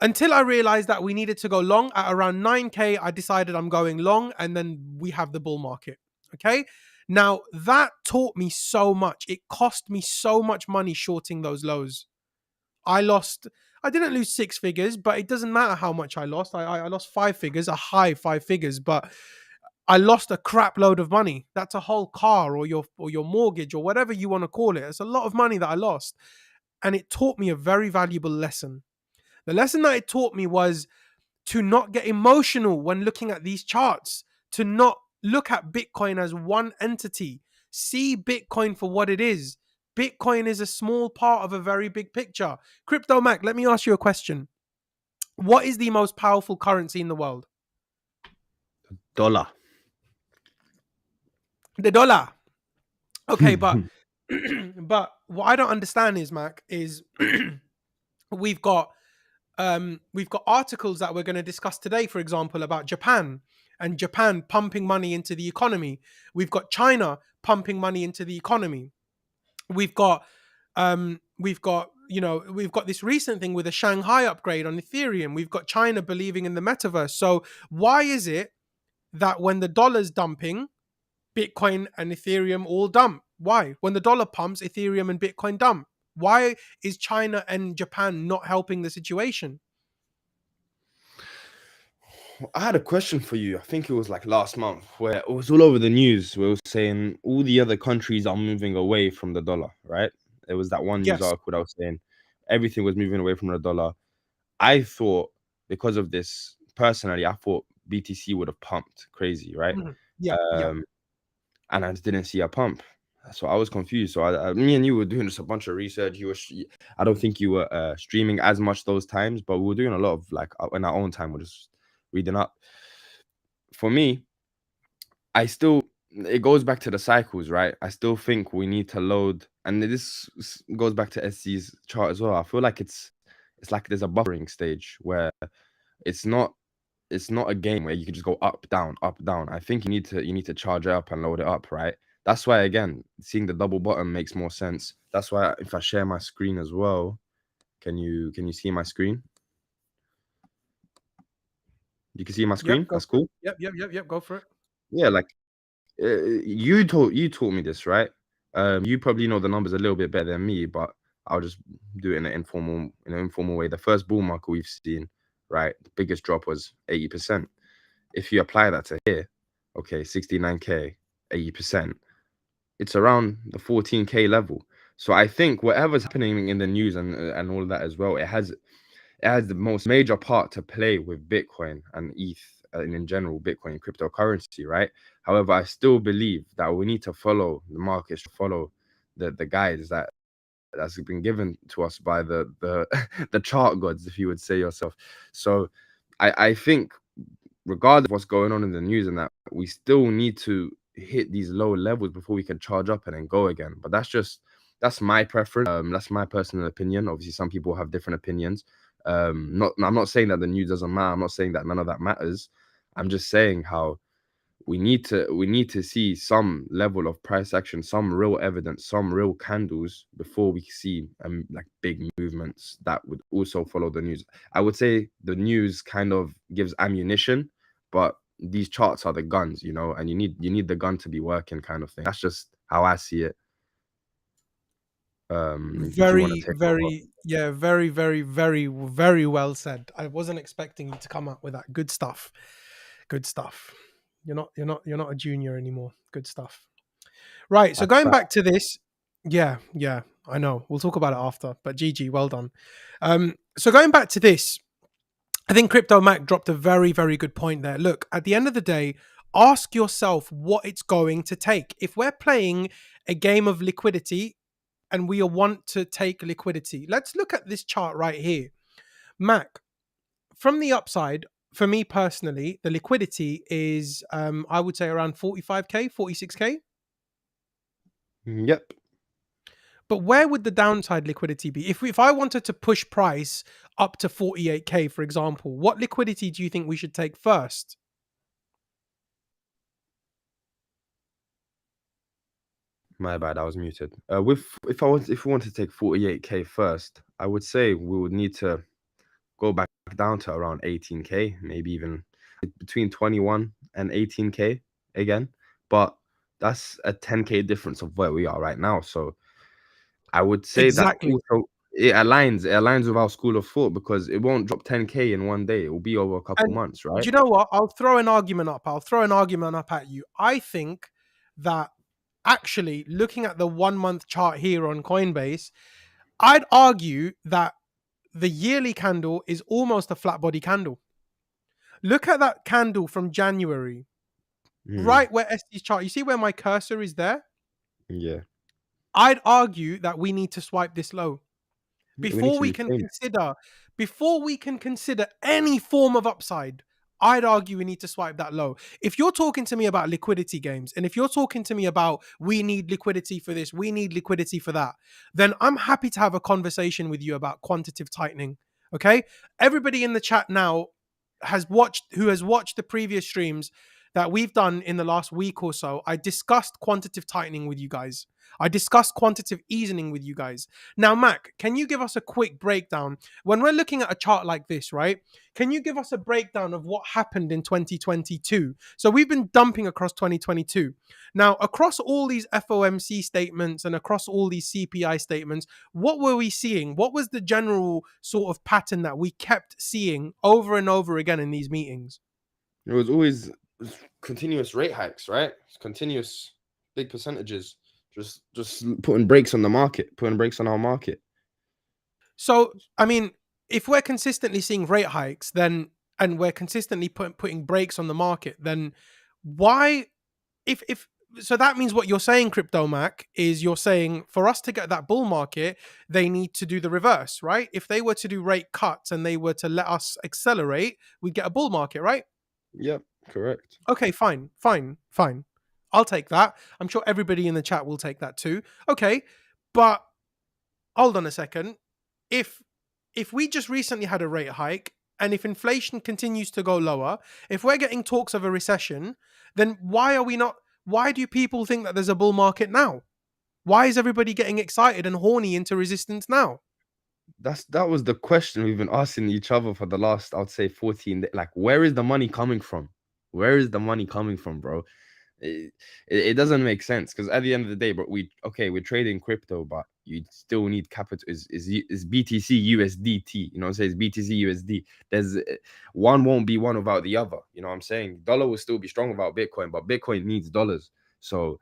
Speaker 1: Until I realized that we needed to go long at around 9K, I decided I'm going long, and then we have the bull market. Okay. Now, that taught me so much. It cost me so much money shorting those lows. I didn't lose 6 figures, but it doesn't matter how much I lost. I lost 5 figures, a high 5 figures, but I lost a crap load of money. That's a whole car or your mortgage or whatever you want to call it. It's a lot of money that I lost. And it taught me a very valuable lesson. The lesson that it taught me was to not get emotional when looking at these charts, to not look at Bitcoin as one entity. See Bitcoin for what it is. Bitcoin is a small part of a very big picture. Cryptomakk, let me ask you a question. What is the most powerful currency in the world?
Speaker 2: Dollar.
Speaker 1: The dollar. Okay, but but what I don't understand is, Mac, is we've got articles that we're going to discuss today, for example, about Japan and Japan pumping money into the economy. We've got China pumping money into the economy. We've got this recent thing with a Shanghai upgrade on Ethereum. We've got China believing in the metaverse. So why is it that when the dollar's dumping, Bitcoin and Ethereum all dump. Why? When the dollar pumps, Ethereum and Bitcoin dump. Why is China and Japan not helping the situation?
Speaker 2: I had a question for you. I think it was like last month where it was all over the news. Where it was saying all the other countries are moving away from the dollar, right? It was that one news
Speaker 1: Yes.
Speaker 2: article that was saying everything was moving away from the dollar. I thought because of this, personally, I thought BTC would have pumped crazy, right?
Speaker 1: Mhm. Yeah, yeah.
Speaker 2: Um, and I just didn't see a pump. So I was confused. So me and you were doing just a bunch of research. I don't think you were streaming as much those times, but we were doing a lot of like in our own time. We're just reading up. For me, it goes back to the cycles, right? I still think we need to load, and this goes back to SC's chart as well. I feel like it's like there's a buffering stage where it's not it's not a game where you can just go up, down, up, down. I think you need to charge it up and load it up, right? That's why again, seeing the double bottom makes more sense. That's why if I share my screen as well, can you see my screen? You can see my
Speaker 1: Yep,
Speaker 2: screen.
Speaker 1: go
Speaker 2: That's
Speaker 1: for it.
Speaker 2: cool.
Speaker 1: Yep, go for it.
Speaker 2: Yeah, like you taught me this, right? You probably know the numbers a little bit better than me, but I'll just do it in an informal way. The first bull market we've seen, right? The biggest drop was 80%. If you apply that to here, okay, 69K, 80%, it's around the 14K level. So I think whatever's happening in the news and all of that as well, it has the most major part to play with Bitcoin and ETH and in general Bitcoin cryptocurrency, right? However, I still believe that we need to follow the markets, follow the guides that's been given to us by the the chart gods, if you would say yourself. So I think regardless of what's going on in the news and that, we still need to hit these low levels before we can charge up and then go again. But that's my preference. That's my personal opinion. Obviously, some people have different opinions. I'm not saying that the news doesn't matter. I'm not saying that none of that matters. I'm just saying how we need to see some level of price action, some real evidence, some real candles before we see like big movements that would also follow the news. I would say the news kind of gives ammunition, but these charts are the guns, you know, and you need the gun to be working, kind of thing. That's just how I see it. Did you want to
Speaker 1: Very,
Speaker 2: take over?
Speaker 1: very, yeah, very, very, very, very well said. I wasn't expecting you to come up with that. Good stuff. Good stuff. You're not a junior anymore. Good stuff. Right. So
Speaker 2: I
Speaker 1: going
Speaker 2: try.
Speaker 1: back to this, yeah, yeah, I know. We'll talk about it after. But GG, well done. So going back to this, I think Cryptomakk dropped a very, very good point there. Look, at the end of the day, ask yourself what it's going to take. If we're playing a game of liquidity and we want to take liquidity, let's look at this chart right here. Mac, from the upside, for me personally, the liquidity is, I would say, around 45K, 46K.
Speaker 2: Yep.
Speaker 1: But where would the downside liquidity be? If I wanted to push price up to 48K, for example, what liquidity do you think we should take first?
Speaker 2: My bad, I was muted. With if we want to take 48K first, I would say we would need to go back down to around 18K, maybe even between 21 and 18K again. But that's a 10K difference of where we are right now. So I would say that
Speaker 1: Exactly.
Speaker 2: also it aligns with our school of thought because it won't drop 10K in one day. It will be over a couple
Speaker 1: And
Speaker 2: months,
Speaker 1: do
Speaker 2: right?
Speaker 1: you know what? I'll throw an argument up. I'll throw an argument up at you. I think that actually, looking at the 1 month chart here on Coinbase, I'd argue that the yearly candle is almost a flat body candle. Look at that candle from January,
Speaker 2: Hmm.
Speaker 1: right where SD's chart. You see where my cursor is there?
Speaker 2: Yeah.
Speaker 1: I'd argue that we need to swipe this low
Speaker 2: We need
Speaker 1: before
Speaker 2: to
Speaker 1: we can
Speaker 2: retain it.
Speaker 1: consider any form of upside. I'd argue we need to swipe that low. If you're talking to me about liquidity games, and if you're talking to me about we need liquidity for this, we need liquidity for that, then I'm happy to have a conversation with you about quantitative tightening. Okay? Everybody in the chat now who has watched the previous streams that we've done in the last week or so, I discussed quantitative tightening with you guys. I discussed quantitative easing with you guys. Now, Mac, can you give us a quick breakdown? When we're looking at a chart like this, right? Can you give us a breakdown of what happened in 2022? So we've been dumping across 2022. Now, across all these FOMC statements and across all these CPI statements, what were we seeing? What was the general sort of pattern that we kept seeing over and over again in these meetings?
Speaker 2: It was always continuous rate hikes, right? Continuous big percentages. Just putting brakes on the market, putting brakes on our market.
Speaker 1: So, I mean, if we're consistently seeing rate hikes, then and we're consistently putting brakes on the market, then why? If so, that means what you're saying, Cryptomakk, is you're saying for us to get that bull market, they need to do the reverse, right? If they were to do rate cuts and they were to let us accelerate, we'd get a bull market, right?
Speaker 2: Yep, correct.
Speaker 1: Okay, fine, fine, fine. I'll take that. I'm sure everybody in the chat will take that too. Okay, but hold on a second. If we just recently had a rate hike and if inflation continues to go lower, if we're getting talks of a recession, then why do people think that there's a bull market now? Why is everybody getting excited and horny into resistance now?
Speaker 2: That was the question we've been asking each other for the last, I'd say, 14 days. Like, where is the money coming from? Where is the money coming from, bro? It doesn't make sense, because at the end of the day, bro, we're trading crypto, but you still need capital. Is BTC USDT? You know what I'm saying? It's BTC USD. There's one won't be one without the other. You know what I'm saying? Dollar will still be strong without Bitcoin, but Bitcoin needs dollars. So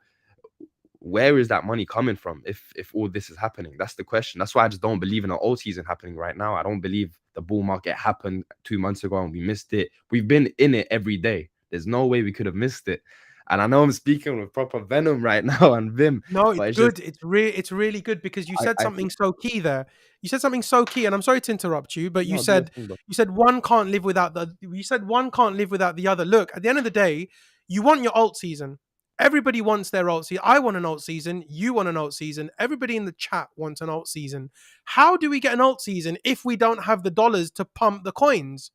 Speaker 2: where is that money coming from if all this is happening? That's the question. That's why I just don't believe in an alt season happening right now. I don't believe the bull market happened 2 months ago and we missed it. We've been in it every day. There's no way we could have missed it. And I know I'm speaking with proper venom right now and vim.
Speaker 1: No, it's
Speaker 2: but it's
Speaker 1: good.
Speaker 2: just
Speaker 1: It's really good because you said
Speaker 2: I
Speaker 1: something
Speaker 2: think
Speaker 1: so key there. You said something so key, and I'm sorry to interrupt you, but
Speaker 2: no, do your thing, bro.
Speaker 1: you said one can't live without the. You said one can't live without the other. Look, at the end of the day, you want your alt season. Everybody wants their alt season. I want an alt season. You want an alt season. Everybody in the chat wants an alt season. How do we get an alt season if we don't have the dollars to pump the coins?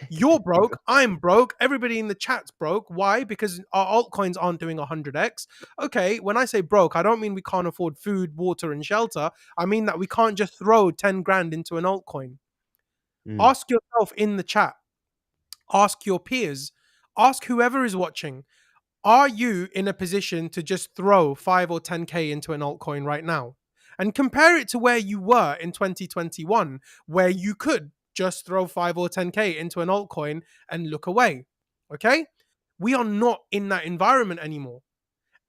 Speaker 1: You're broke. I'm broke. Everybody in the chat's broke. Why? Because our altcoins aren't doing 100x. Okay, when I say broke, I don't mean we can't afford food, water, and shelter. I mean that we can't just throw 10 grand into an altcoin.
Speaker 2: Mm.
Speaker 1: Ask yourself in the chat. Ask your peers. Ask whoever is watching. Are you in a position to just throw 5 or 10K into an altcoin right now? And compare it to where you were in 2021, where you could just throw 5 or 10K into an altcoin and look away. Okay? We are not in that environment anymore.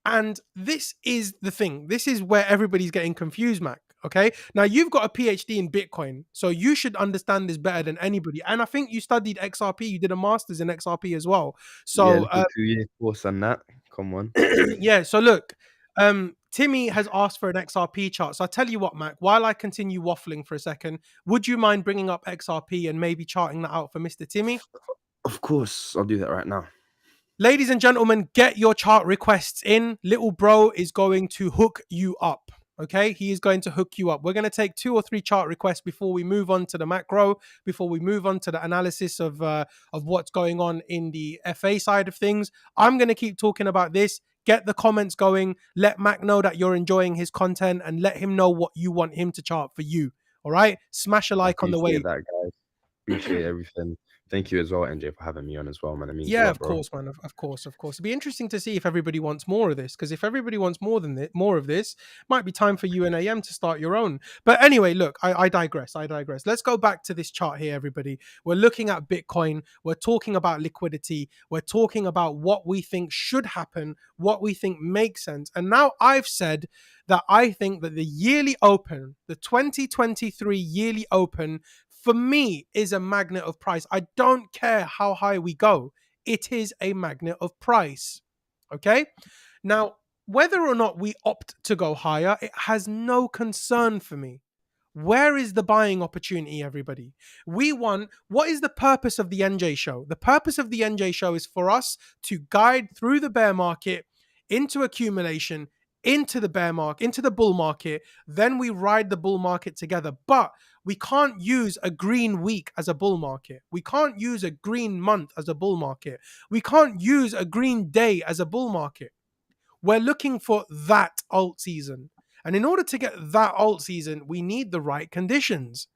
Speaker 1: And this is the thing. This is where everybody's getting confused, Mac. Okay. Now you've got a PhD in Bitcoin, so you should understand this better than anybody. And I think you studied XRP. You did a master's in XRP as well.
Speaker 2: Yeah,
Speaker 1: So
Speaker 2: little 2 year course on that. Come on.
Speaker 1: yeah. So look, Timmy has asked for an XRP chart. So I tell you what, Mac. While I continue waffling for a second, would you mind bringing up XRP and maybe charting that out for Mr. Timmy?
Speaker 2: Of course, I'll do that right now.
Speaker 1: Ladies and gentlemen, get your chart requests in. Little bro is going to hook you up. Okay, he is going to hook you up. We're going to take 2 or 3 chart requests before we move on to the macro, before we move on to the analysis of what's going on in the FA side of things. I'm going to keep talking about this. Get the comments going. Let Mac know that you're enjoying his content and let him know what you want him to chart for you. All right, smash a
Speaker 2: I
Speaker 1: like on the way.
Speaker 2: appreciate that, guys. Appreciate everything. Thank you as well, NJ, for having me on as well, man. It means a
Speaker 1: Yeah,
Speaker 2: lot,
Speaker 1: of
Speaker 2: bro.
Speaker 1: course, man. Of course, of course. It'd be interesting to see if everybody wants more of this. Because if everybody wants more of this, might be time for you and AM to start your own. But anyway, look, I digress. I digress. Let's go back to this chart here, everybody. We're looking at Bitcoin. We're talking about liquidity. We're talking about what we think should happen, what we think makes sense. And now I've said that I think that the yearly open, the 2023 yearly open, for me, is a magnet of price. I don't care how high we go. It is a magnet of price. Okay? Now, whether or not we opt to go higher, it has no concern for me. Where is the buying opportunity, everybody? What is the purpose of the NJ show? The purpose of the NJ show is for us to guide through the bear market into accumulation, into the bear market, into the bull market, then we ride the bull market together. But we can't use a green week as a bull market. We can't use a green month as a bull market. We can't use a green day as a bull market. We're looking for that alt season. And in order to get that alt season, we need the right conditions.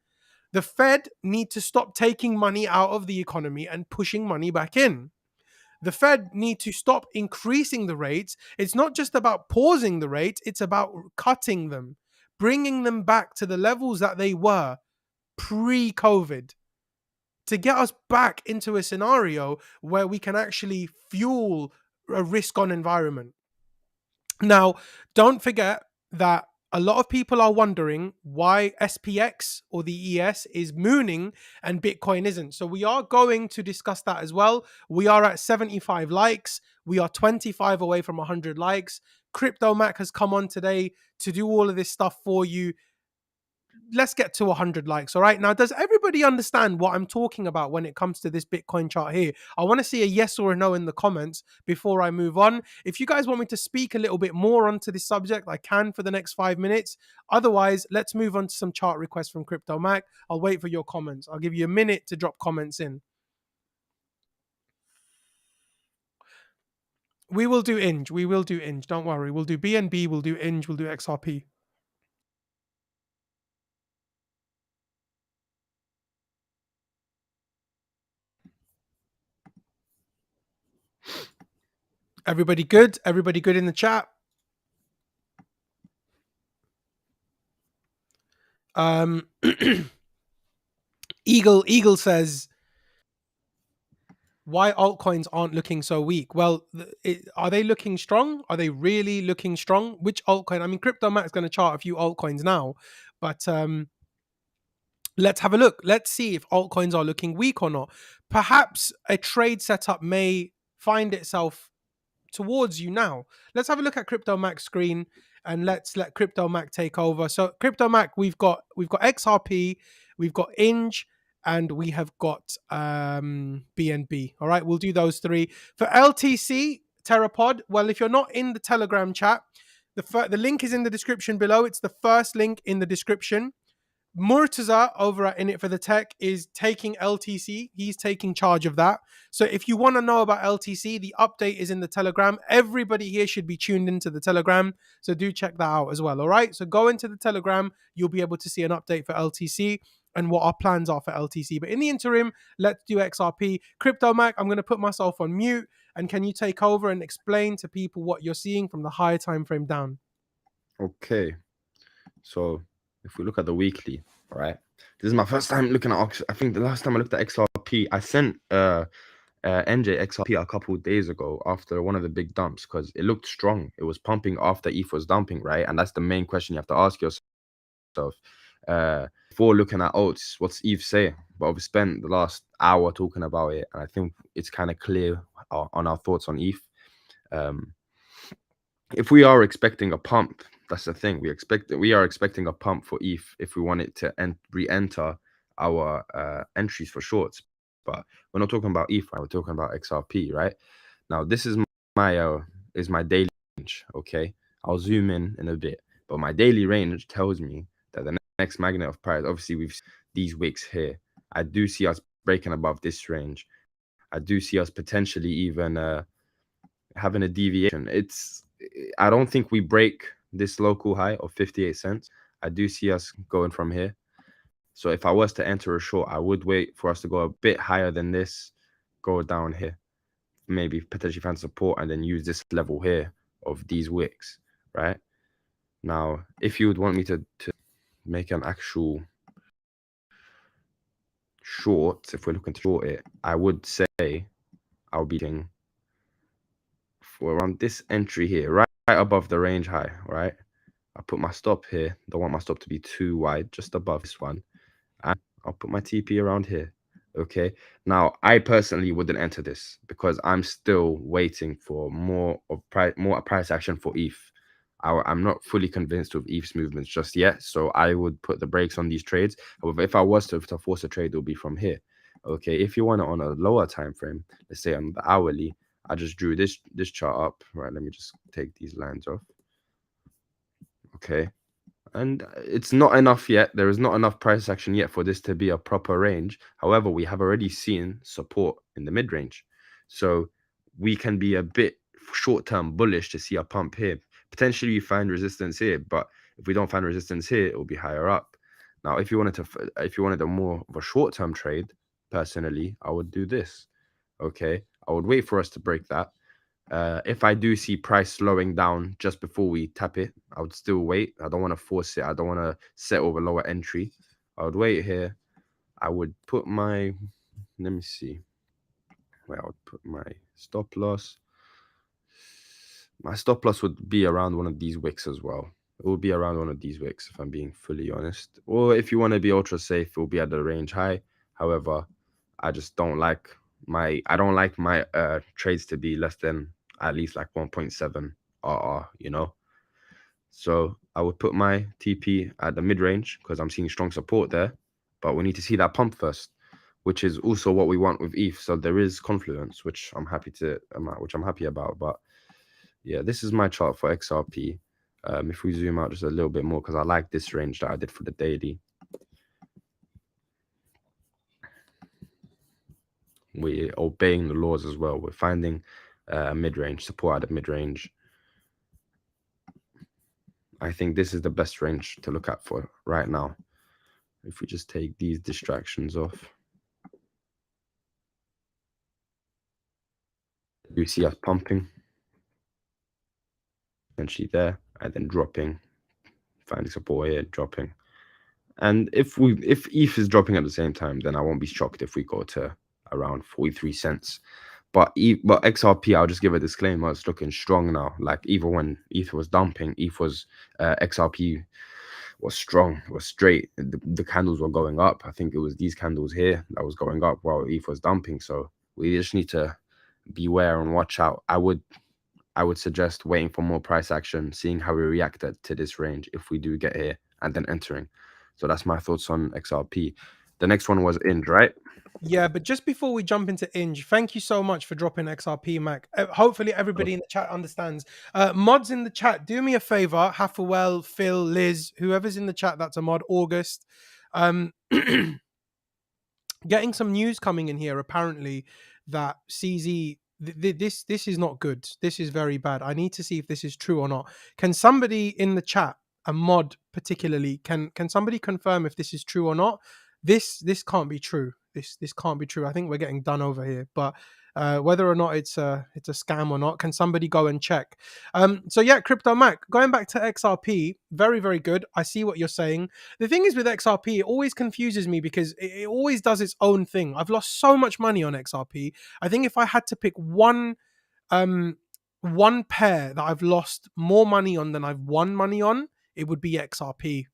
Speaker 1: The Fed need to stop taking money out of the economy and pushing money back in. The Fed need to stop increasing the rates. It's not just about pausing the rates, it's about cutting them, bringing them back to the levels that they were pre-COVID, to get us back into a scenario where we can actually fuel a risk-on environment. Now, don't forget that a lot of people are wondering why SPX or the ES is mooning and Bitcoin isn't. So we are going to discuss that as well. We are at 75 likes. We are 25 away from 100 likes. Cryptomakk has come on today to do all of this stuff for you. Let's get to 100 likes. All right. Now, does everybody understand what I'm talking about when it comes to this Bitcoin chart here? I want to see a yes or a no in the comments before I move on. If you guys want me to speak a little bit more onto this subject, I can for the next 5 minutes. Otherwise, let's move on to some chart requests from Cryptomakk. I'll wait for your comments. I'll give you a minute to drop comments in. We will do Inge. We will do Inge. Don't worry. We'll do BNB. We'll do Inge. We'll do XRP. Everybody good? Everybody good in the chat? Eagle says, why altcoins aren't looking so weak? Well, are they looking strong? Are they really looking strong? Which altcoin? I mean, Cryptomakk is going to chart a few altcoins now, but let's have a look. Let's see if altcoins are looking weak or not. Perhaps a trade setup may find itself towards you now. Let's have a look at Cryptomakk's screen and let's let Cryptomakk take over. So Cryptomakk, we've got XRP, we've got Inge, and we have got BNB. All right, we'll do those three. For LTC, Terrapod, well, if you're not in the Telegram chat, the link is in the description below. It's the first link in the description. Murtaza over at In It for the Tech is taking LTC. He's taking charge of that. So if you want to know about LTC, the update is in the Telegram. Everybody here should be tuned into the Telegram. So do check that out as well. All right. So go into the Telegram. You'll be able to see an update for LTC and what our plans are for LTC. But in the interim, let's do XRP. Cryptomakk, I'm going to put myself on mute. And can you take over and explain to people what you're seeing from the higher time frame down?
Speaker 2: Okay. So if we look at the weekly, all right, this is my first time looking at, I think the last time I looked at XRP, I sent NJ XRP a couple of days ago after one of the big dumps because it looked strong. It was pumping after ETH was dumping, right? And that's the main question you have to ask yourself. Before looking at alts, what's ETH saying? But we've spent the last hour talking about it, and I think it's kind of clear on our thoughts on ETH. If we are expecting a pump, that's the thing. We are expecting a pump for ETH if we want it to re-enter our entries for shorts. But we're not talking about ETH, right? We're talking about XRP, right? Now, this is my daily range, okay? I'll zoom in a bit. But my daily range tells me that the next magnet of price, obviously, we've seen these wicks here. I do see us breaking above this range. I do see us potentially even having a deviation. I don't think we break this local high of 58 cents. I do see us going from here. So if I was to enter a short, I would wait for us to go a bit higher than this, go down here, maybe potentially find support, and then use this level here of these wicks, right? Now, if you would want me to make an actual short, if we're looking to short it, I would say I'll be looking for around this entry here, right above the range high, right? I'll put my stop here. Don't want my stop to be too wide, just above this one. And I'll put my TP around here. Okay. Now, I personally wouldn't enter this because I'm still waiting for more price action for ETH. I'm not fully convinced of ETH's movements just yet, so I would put the brakes on these trades. However, if I was to force a trade, it will be from here. Okay. If you want it on a lower time frame, let's say on the hourly, I just drew this chart up. Right. Let me just take these lines off. Okay. And it's not enough yet. There is not enough price action yet for this to be a proper range. However, we have already seen support in the mid-range. So we can be a bit short-term bullish to see a pump here. Potentially you find resistance here, but if we don't find resistance here, it will be higher up. Now, if you wanted a more of a short-term trade, personally, I would do this. Okay. I would wait for us to break that. If I do see price slowing down just before we tap it, I would still wait. I don't want to force it. I don't want to set over lower entry. I would wait here. I would put my, let me see, where I would put my stop loss. My stop loss would be around one of these wicks as well. It will be around one of these wicks, if I'm being fully honest. Or if you want to be ultra safe, it will be at the range high. However, I just don't like my trades to be less than at least like 1.7 RR, you know. So I would put my TP at the mid range because I'm seeing strong support there, but we need to see that pump first, which is also what we want with ETH. So there is confluence, which I'm happy about. But yeah, this is my chart for XRP. If we zoom out just a little bit more, because I like this range that I did for the daily. We're obeying the laws as well. We're finding mid-range, support at the mid-range. I think this is the best range to look at for right now. If we just take these distractions off. You see us pumping. Essentially there, and then dropping. Finding support here, dropping. And if ETH is dropping at the same time, then I won't be shocked if we go to around 43 cents. But XRP, I'll just give a disclaimer, it's looking strong now. Like even when ETH was dumping, XRP was strong, it was straight. The candles were going up. I think it was these candles here that was going up while ETH was dumping. So we just need to beware and watch out. I would suggest waiting for more price action, seeing how we reacted to this range if we do get here, and then entering. So that's my thoughts on XRP. The next one was INJ, right?
Speaker 1: Yeah, but just before we jump into INJ, thank you so much for dropping XRP, Mac. Hopefully everybody in the chat understands. Mods in the chat, do me a favor. Haffawell, Phil, Liz, whoever's in the chat that's a mod, August. Getting some news coming in here, apparently, that CZ... This is not good. This is very bad. I need to see if this is true or not. Can somebody in the chat, a mod particularly, can somebody confirm if this is true or not? This can't be true. This can't be true. I think we're getting done over here. But whether or not it's a scam or not, can somebody go and check? So yeah, Cryptomakk, going back to XRP, very, very good. I see what you're saying. The thing is with XRP, it always confuses me because it always does its own thing. I've lost so much money on XRP. I think if I had to pick one pair that I've lost more money on than I've won money on, it would be XRP.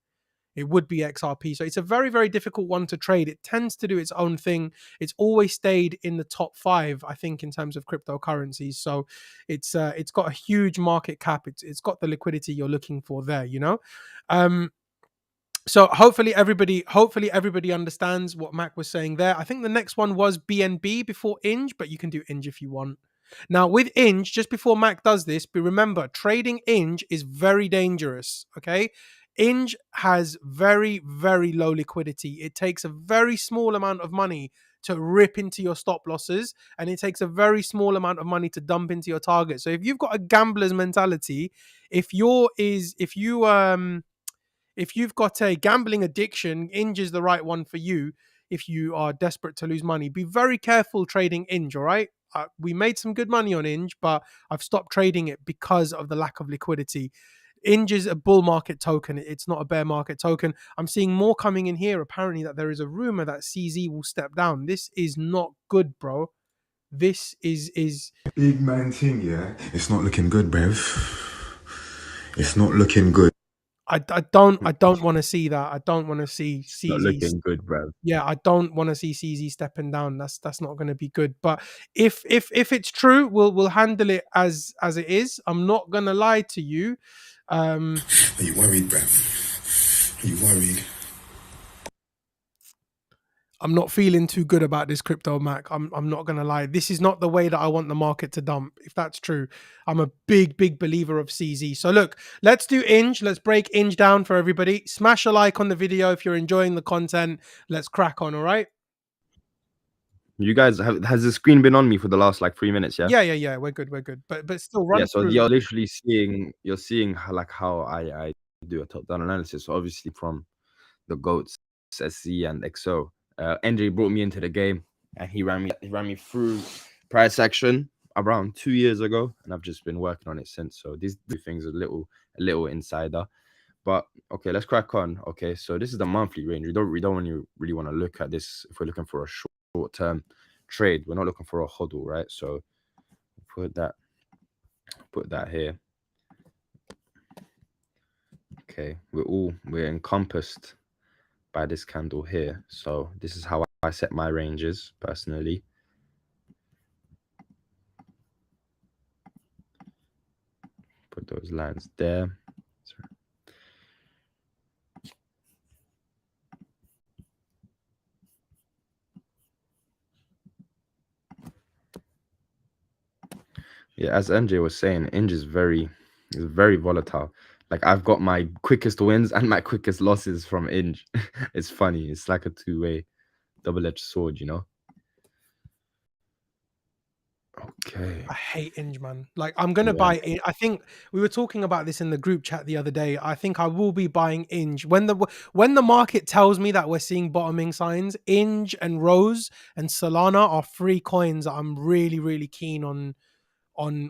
Speaker 1: It would be XRP. So it's a very, very difficult one to trade. It tends to do its own thing. It's always stayed in the top 5, I think, in terms of cryptocurrencies. So it's got a huge market cap. It's got the liquidity you're looking for there, you know? So hopefully everybody understands what Mac was saying there. I think the next one was BNB before INJ, but you can do INJ if you want. Now with INJ, just before Mac does this, but remember, trading INJ is very dangerous, okay? INJ has very, very low liquidity. It takes a very small amount of money to rip into your stop losses, and it takes a very small amount of money to dump into your target. So if you've got a gambler's mentality, if you've got a gambling addiction, INJ is the right one for you. If you are desperate to lose money, be very careful trading INJ, all right? We made some good money on INJ, but I've stopped trading it because of the lack of liquidity. INJ is a bull market token. It's not a bear market token. I'm seeing more coming in here. Apparently that there is a rumor that CZ will step down. This is not good, bro. This is
Speaker 3: big man thing, yeah. It's not looking good, bruv. It's not looking good.
Speaker 1: I don't want to see that. I don't want to see CZ.
Speaker 2: Not looking good, bro.
Speaker 1: Yeah, I don't want to see CZ stepping down. That's not going to be good. But if it's true, we'll handle it as it is. I'm not going to lie to you.
Speaker 3: Are you worried, bruv? Are you worried?
Speaker 1: I'm not feeling too good about this Cryptomakk. I'm not gonna lie. This is not the way that I want the market to dump. If that's true, I'm a big believer of CZ. So look, let's do Inge. Let's break Inge down for everybody. Smash a like on the video if you're enjoying the content. Let's crack on. All right.
Speaker 2: You guys has the screen been on me for the last like 3 minutes? Yeah.
Speaker 1: Yeah. We're good. But still,
Speaker 2: Yeah.
Speaker 1: run
Speaker 2: So
Speaker 1: through.
Speaker 2: you're literally seeing how I do a top down analysis. So obviously from the goats SC and XO. NJ brought me into the game and he ran me through price action around 2 years ago, and I've just been working on it since. So these two things are a little insider. But okay, let's crack on. Okay, so this is the monthly range. We don't really want to look at this if we're looking for a short term trade. We're not looking for a hodl, right? So put that here. Okay, we're encompassed by this candle here. So this is how I set my ranges personally. Put those lines there. Sorry. Yeah, as NJ was saying, Inge is very volatile. Like I've got my quickest wins and my quickest losses from Inge. It's funny. It's like a two-way double-edged sword, you know. Okay.
Speaker 1: I hate Inge, man. Like I'm gonna
Speaker 2: Yeah.
Speaker 1: buy it. I think we were talking about this in the group chat the other day. I think I will be buying Inge when the market tells me that we're seeing bottoming signs. Inge and Rose and Solana are free coins that I'm really keen on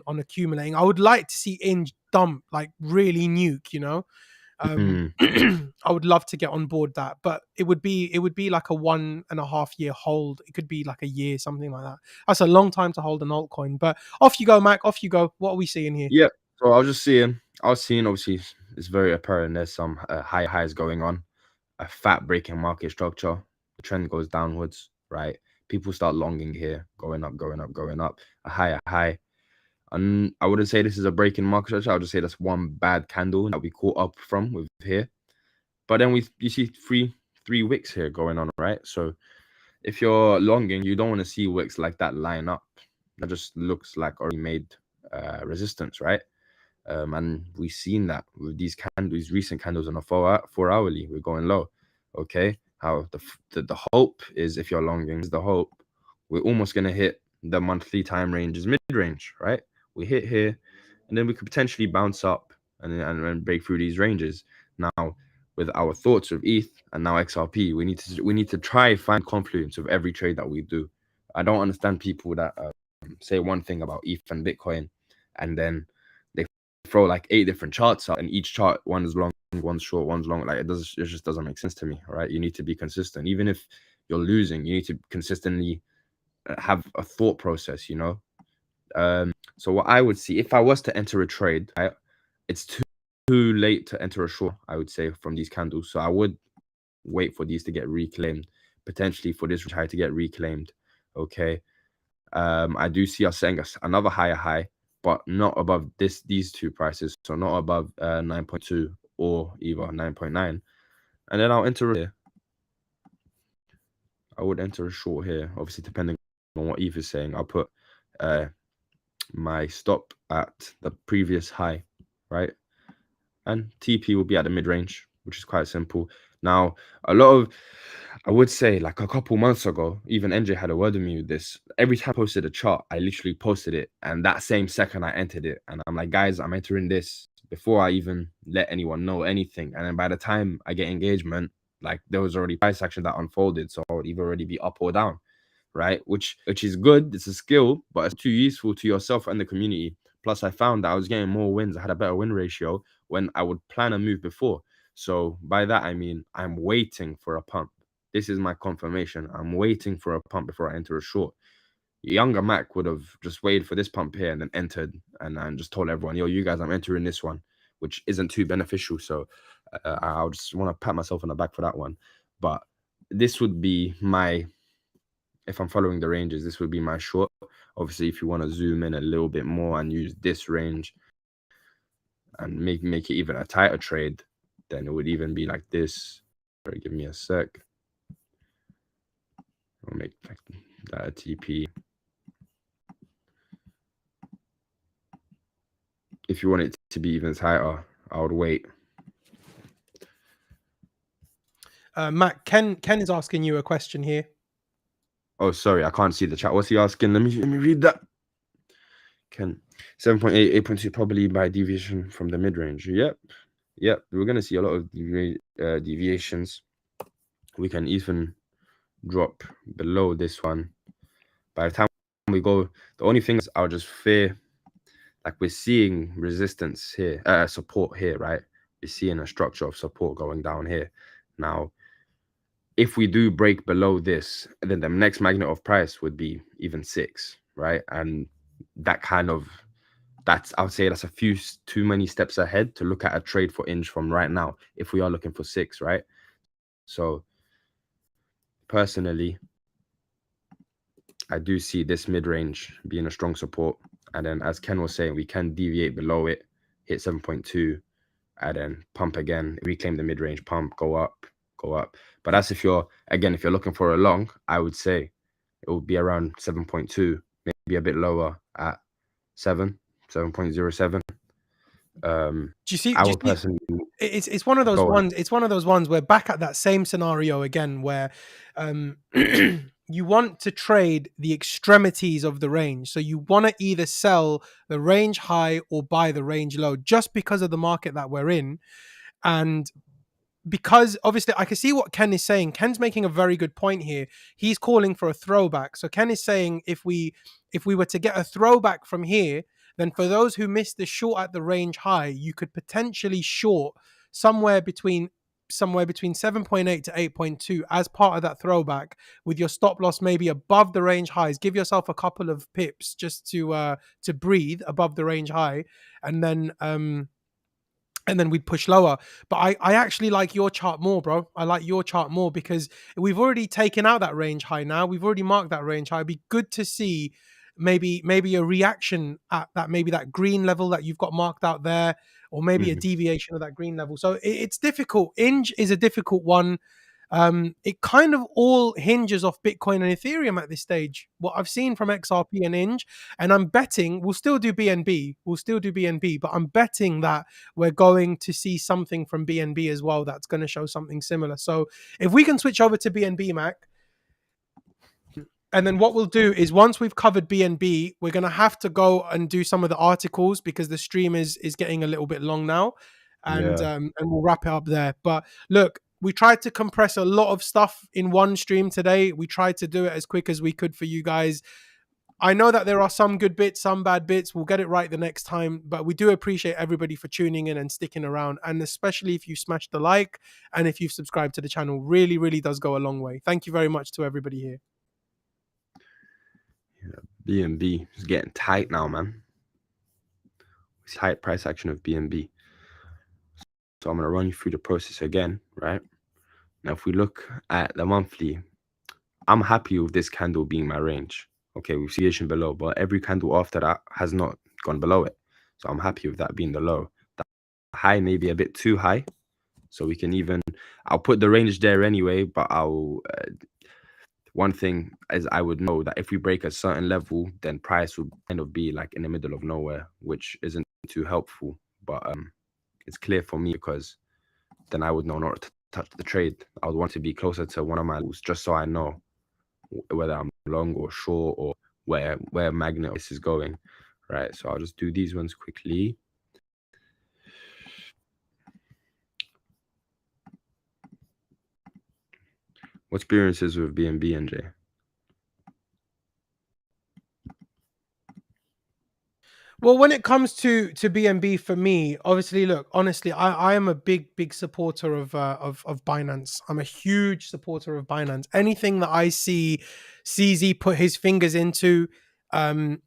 Speaker 1: accumulating. I would like to see Inge dump, like really nuke, you know.
Speaker 2: Mhm.
Speaker 1: I would love to get on board that, but it would be like a 1.5 year hold. It could be like a year, something like that. That's a long time to hold an altcoin. But off you go, Mac. Off you go. What are we seeing here?
Speaker 2: Yeah. So I was seeing obviously it's very apparent there's some high highs going on, a fat breaking market structure. The trend goes downwards, right? People start longing here, going up, a high. And I wouldn't say this is a break in market structure. I would just say that's one bad candle that we caught up from with here. But then you see three wicks here going on, right? So if you're longing, you don't want to see wicks like that line up. That just looks like already made resistance, right? And we've seen that with these recent candles on a 4 hourly, we're going low. Okay, how the hope is, if you're longing, is the hope we're almost gonna hit the monthly time ranges mid range, right? We hit here, and then we could potentially bounce up and break through these ranges. Now, with our thoughts of ETH and now XRP, we need to try find confluence of every trade that we do. I don't understand people that say one thing about ETH and Bitcoin, and then they throw like 8 different charts out, and each chart, one's long, one's short, one's long. Like it just doesn't make sense to me, right? You need to be consistent. Even if you're losing, you need to consistently have a thought process, you know. So what I would see if I was to enter a trade, right, it's too late to enter a short, I would say, from these candles. So I would wait for these to get reclaimed, potentially for this high to get reclaimed. Okay. I do see us setting another higher high, but not above these two prices. So not above 9.2 or either 9.9. And then I'll enter here. I would enter a short here, obviously depending on what Eve is saying. I'll put my stop at the previous high, right? And TP will be at the mid-range, which is quite simple. Now, I would say like a couple months ago, even NJ had a word with me with this. Every time I posted a chart, I literally posted it, and that same second I entered it. And I'm like, guys, I'm entering this before I even let anyone know anything. And then by the time I get engagement, like there was already price action that unfolded. So I would either already be up or down, right? Which is good. It's a skill, but it's too useful to yourself and the community. Plus, I found that I was getting more wins. I had a better win ratio when I would plan a move before. So by that, I mean, I'm waiting for a pump. This is my confirmation. I'm waiting for a pump before I enter a short. Younger Mac would have just waited for this pump here and then entered and just told everyone, yo, you guys, I'm entering this one, which isn't too beneficial. So I'll just want to pat myself on the back for that one. But this would be my, if I'm following the ranges, this would be my short. Obviously, if you want to zoom in a little bit more and use this range and make it even a tighter trade, then it would even be like this. Sorry, give me a sec. I'll make that a TP. If you want it to be even tighter, I would wait.
Speaker 1: Matt, Ken is asking you a question here.
Speaker 2: Oh, sorry, I can't see the chat. What's he asking? Let me read that. Ken, 7.8, 8.2, probably by deviation from the mid range. Yep. We're gonna see a lot of deviations. We can even drop below this one. By the time we go, the only thing is I'll just fear, like we're seeing resistance here, support here, right? We're seeing a structure of support going down here. Now, if we do break below this, then the next magnet of price would be even 6, right? And that kind of, I would say that's a few too many steps ahead to look at a trade for inch from right now, if we are looking for 6, right? So personally, I do see this mid-range being a strong support. And then as Ken was saying, we can deviate below it, hit 7.2, and then pump again, reclaim the mid-range, pump, go up. But that's if you're looking for a long, I would say it will be around 7.2, maybe a bit lower at 7.07.
Speaker 1: Do you see?
Speaker 2: I would personally,
Speaker 1: it's one of those ones. It's one of those ones where back at that same scenario again, where you want to trade the extremities of the range. So you want to either sell the range high or buy the range low, just because of the market that we're in, and because obviously I can see what Ken is saying. Ken's making a very good point here. He's calling for a throwback. So Ken is saying if we were to get a throwback from here, then for those who missed the short at the range high, you could potentially short somewhere between 7.8 to 8.2 as part of that throwback, with your stop loss maybe above the range highs. Give yourself a couple of pips just to breathe above the range high, and then we'd push lower. But I actually like your chart more, bro. I like your chart more because we've already taken out that range high now. We've already marked that range high. It'd be good to see maybe a reaction at that green level that you've got marked out there, or maybe a deviation of that green level. So it's difficult. Inge is a difficult one. It kind of all hinges off Bitcoin and Ethereum at this stage. What I've seen from XRP and Inge, and I'm betting we'll still do BNB. But I'm betting that we're going to see something from BNB as well that's going to show something similar. So if we can switch over to BNB, Mac, and then what we'll do is once we've covered BNB, we're going to have to go and do some of the articles because the stream is getting a little bit long now, and we'll wrap it up there. But look, we tried to compress a lot of stuff in one stream today. We tried to do it as quick as we could for you guys. I know that there are some good bits, some bad bits. We'll get it right the next time. But we do appreciate everybody for tuning in and sticking around. And especially if you smashed the like and if you've subscribed to the channel, really, really does go a long way. Thank you very much to everybody here.
Speaker 2: BNB is getting tight now, man. Tight price action of BNB. So I'm going to run you through the process again, right? Now, if we look at the monthly, I'm happy with this candle being my range. Okay, we've seen it below, but every candle after that has not gone below it. So I'm happy with that being the low. The high may be a bit too high. So we can even, I'll put the range there anyway, but one thing is I would know that if we break a certain level, then price will kind of be like in the middle of nowhere, which isn't too helpful. But it's clear for me because then I would know not to touch the trade. I would want to be closer to one of my levels just so I know whether I'm long or short or where magnet is going, right? So I'll just do these ones quickly. What experiences with BNB, NJ?
Speaker 1: Well, when it comes to BNB, for me, obviously, look, honestly, I am a big supporter of Binance. I'm a huge supporter of Binance. Anything that I see CZ put his fingers into, for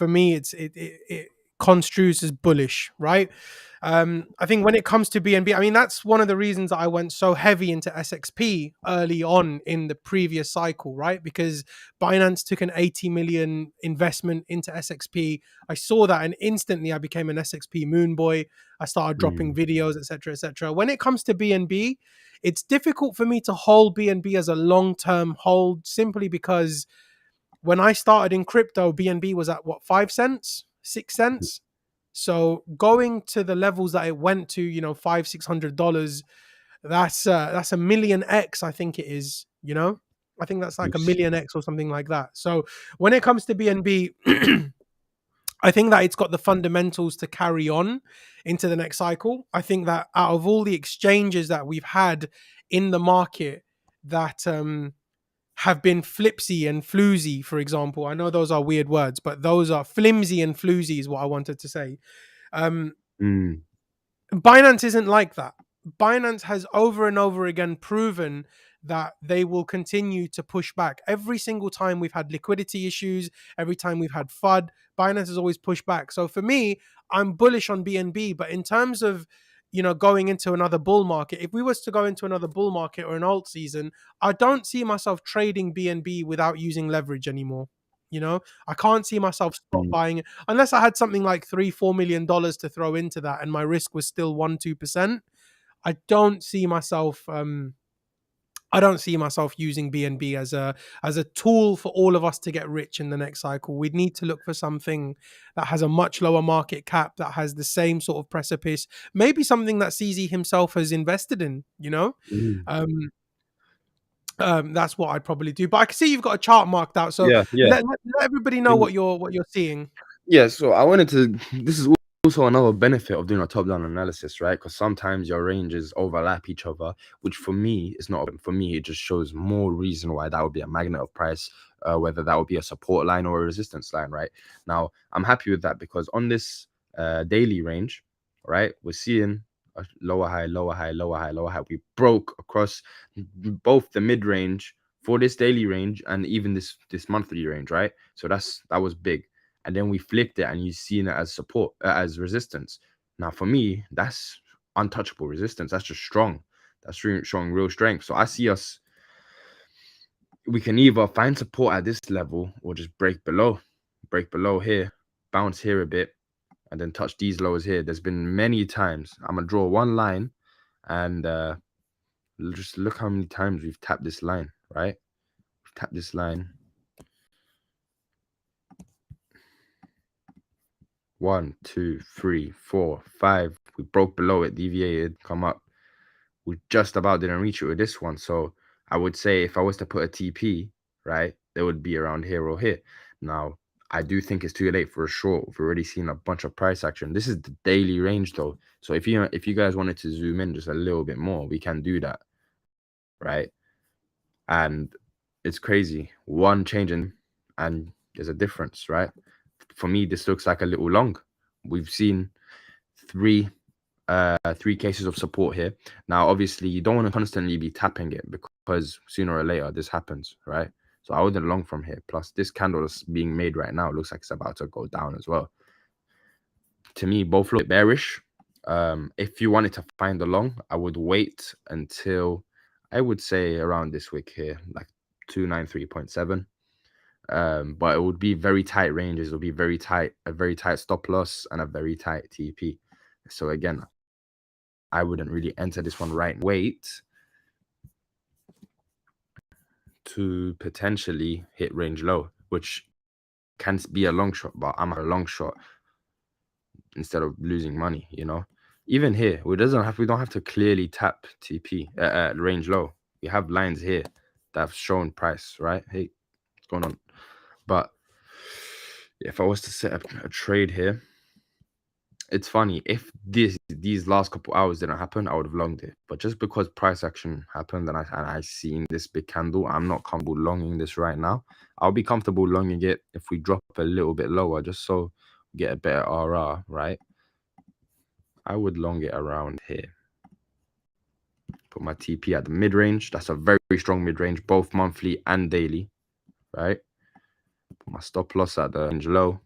Speaker 1: me, it construes as bullish, right? I think when it comes to BNB, I mean, that's one of the reasons that I went so heavy into SXP early on in the previous cycle, right? Because Binance took an 80 million investment into SXP. I saw that and instantly I became an SXP moon boy. I started dropping videos, etc., etc. When it comes to BNB, it's difficult for me to hold BNB as a long-term hold simply because when I started in crypto, BNB was at what, 5 cents, 6 cents? So going to the levels that it went to, you know, $500-$600, that's a million X, I think it is, you know? I think that's like a million X or something like that. So when it comes to BNB, I think that it's got the fundamentals to carry on into the next cycle. I think that out of all the exchanges that we've had in the market that have been flipsy and floozy, for example. I know those are weird words, but those are flimsy and floozy is what I wanted to say. Binance isn't like that. Binance has over and over again proven that they will continue to push back. Every single time we've had liquidity issues, every time we've had FUD, Binance has always pushed back. So for me, I'm bullish on BNB, but in terms of, you know, going into another bull market, if we was to go into another bull market or an alt season, I don't see myself trading BNB without using leverage anymore. You know, I can't see myself stop buying it unless I had something like $3-4 million to throw into that and my risk was still 1-2%. I don't see myself using BNB as a tool for all of us to get rich in the next cycle. We'd need to look for something that has a much lower market cap, that has the same sort of precipice, maybe something that CZ himself has invested in, you know? That's what I'd probably do. But I can see you've got a chart marked out, so
Speaker 2: Yeah,
Speaker 1: let everybody know what you're seeing.
Speaker 2: Yeah, so I wanted to. This is also another benefit of doing a top-down analysis, right? Because sometimes your ranges overlap each other, which for me is not. For me, it just shows more reason why that would be a magnet of price, whether that would be a support line or a resistance line, right? Now, I'm happy with that because on this daily range, right, we're seeing a lower high, lower high, lower high, lower high. We broke across both the mid-range for this daily range and even this monthly range, right? So that was big. And then we flipped it and you've seen it as support, as resistance. Now, for me, that's untouchable resistance. That's just strong. That's showing real strength. So I see us, we can either find support at this level or just break below here, bounce here a bit, and then touch these lows here. There's been many times. I'm going to draw one line and just look how many times we've tapped this line, right? We've tapped this line. 1, 2, 3, 4, 5. We broke below it, deviated, come up. We just about didn't reach it with this one. So I would say if I was to put a TP, right, they would be around here or here. Now, I do think it's too late for a short. We've already seen a bunch of price action. This is the daily range though. So if you guys wanted to zoom in just a little bit more, we can do that, right? And it's crazy. One change and there's a difference, right? For me, this looks like a little long. We've seen three cases of support here. Now, obviously, you don't want to constantly be tapping it because sooner or later this happens, right? So I wouldn't long from here. Plus, this candle that's being made right now looks like it's about to go down as well. To me, both look bearish. If you wanted to find the long, I would wait until I would say around this wick here, like 293.7. But it would be very tight ranges. It would be a very tight stop loss and a very tight TP. So again, I wouldn't really enter this one right. Wait to potentially hit range low, which can be a long shot, but I'm a long shot instead of losing money, you know. Even here, we don't have to clearly tap TP range low. We have lines here that have shown price, right? Hey, what's going on? But if I was to set up a trade here, it's funny. If these last couple hours didn't happen, I would have longed it. But just because price action happened and I seen this big candle, I'm not comfortable longing this right now. I'll be comfortable longing it if we drop a little bit lower, just so we get a better RR, right? I would long it around here. Put my TP at the mid-range. That's a very strong mid-range, both monthly and daily, right? Put my stop loss at the range low.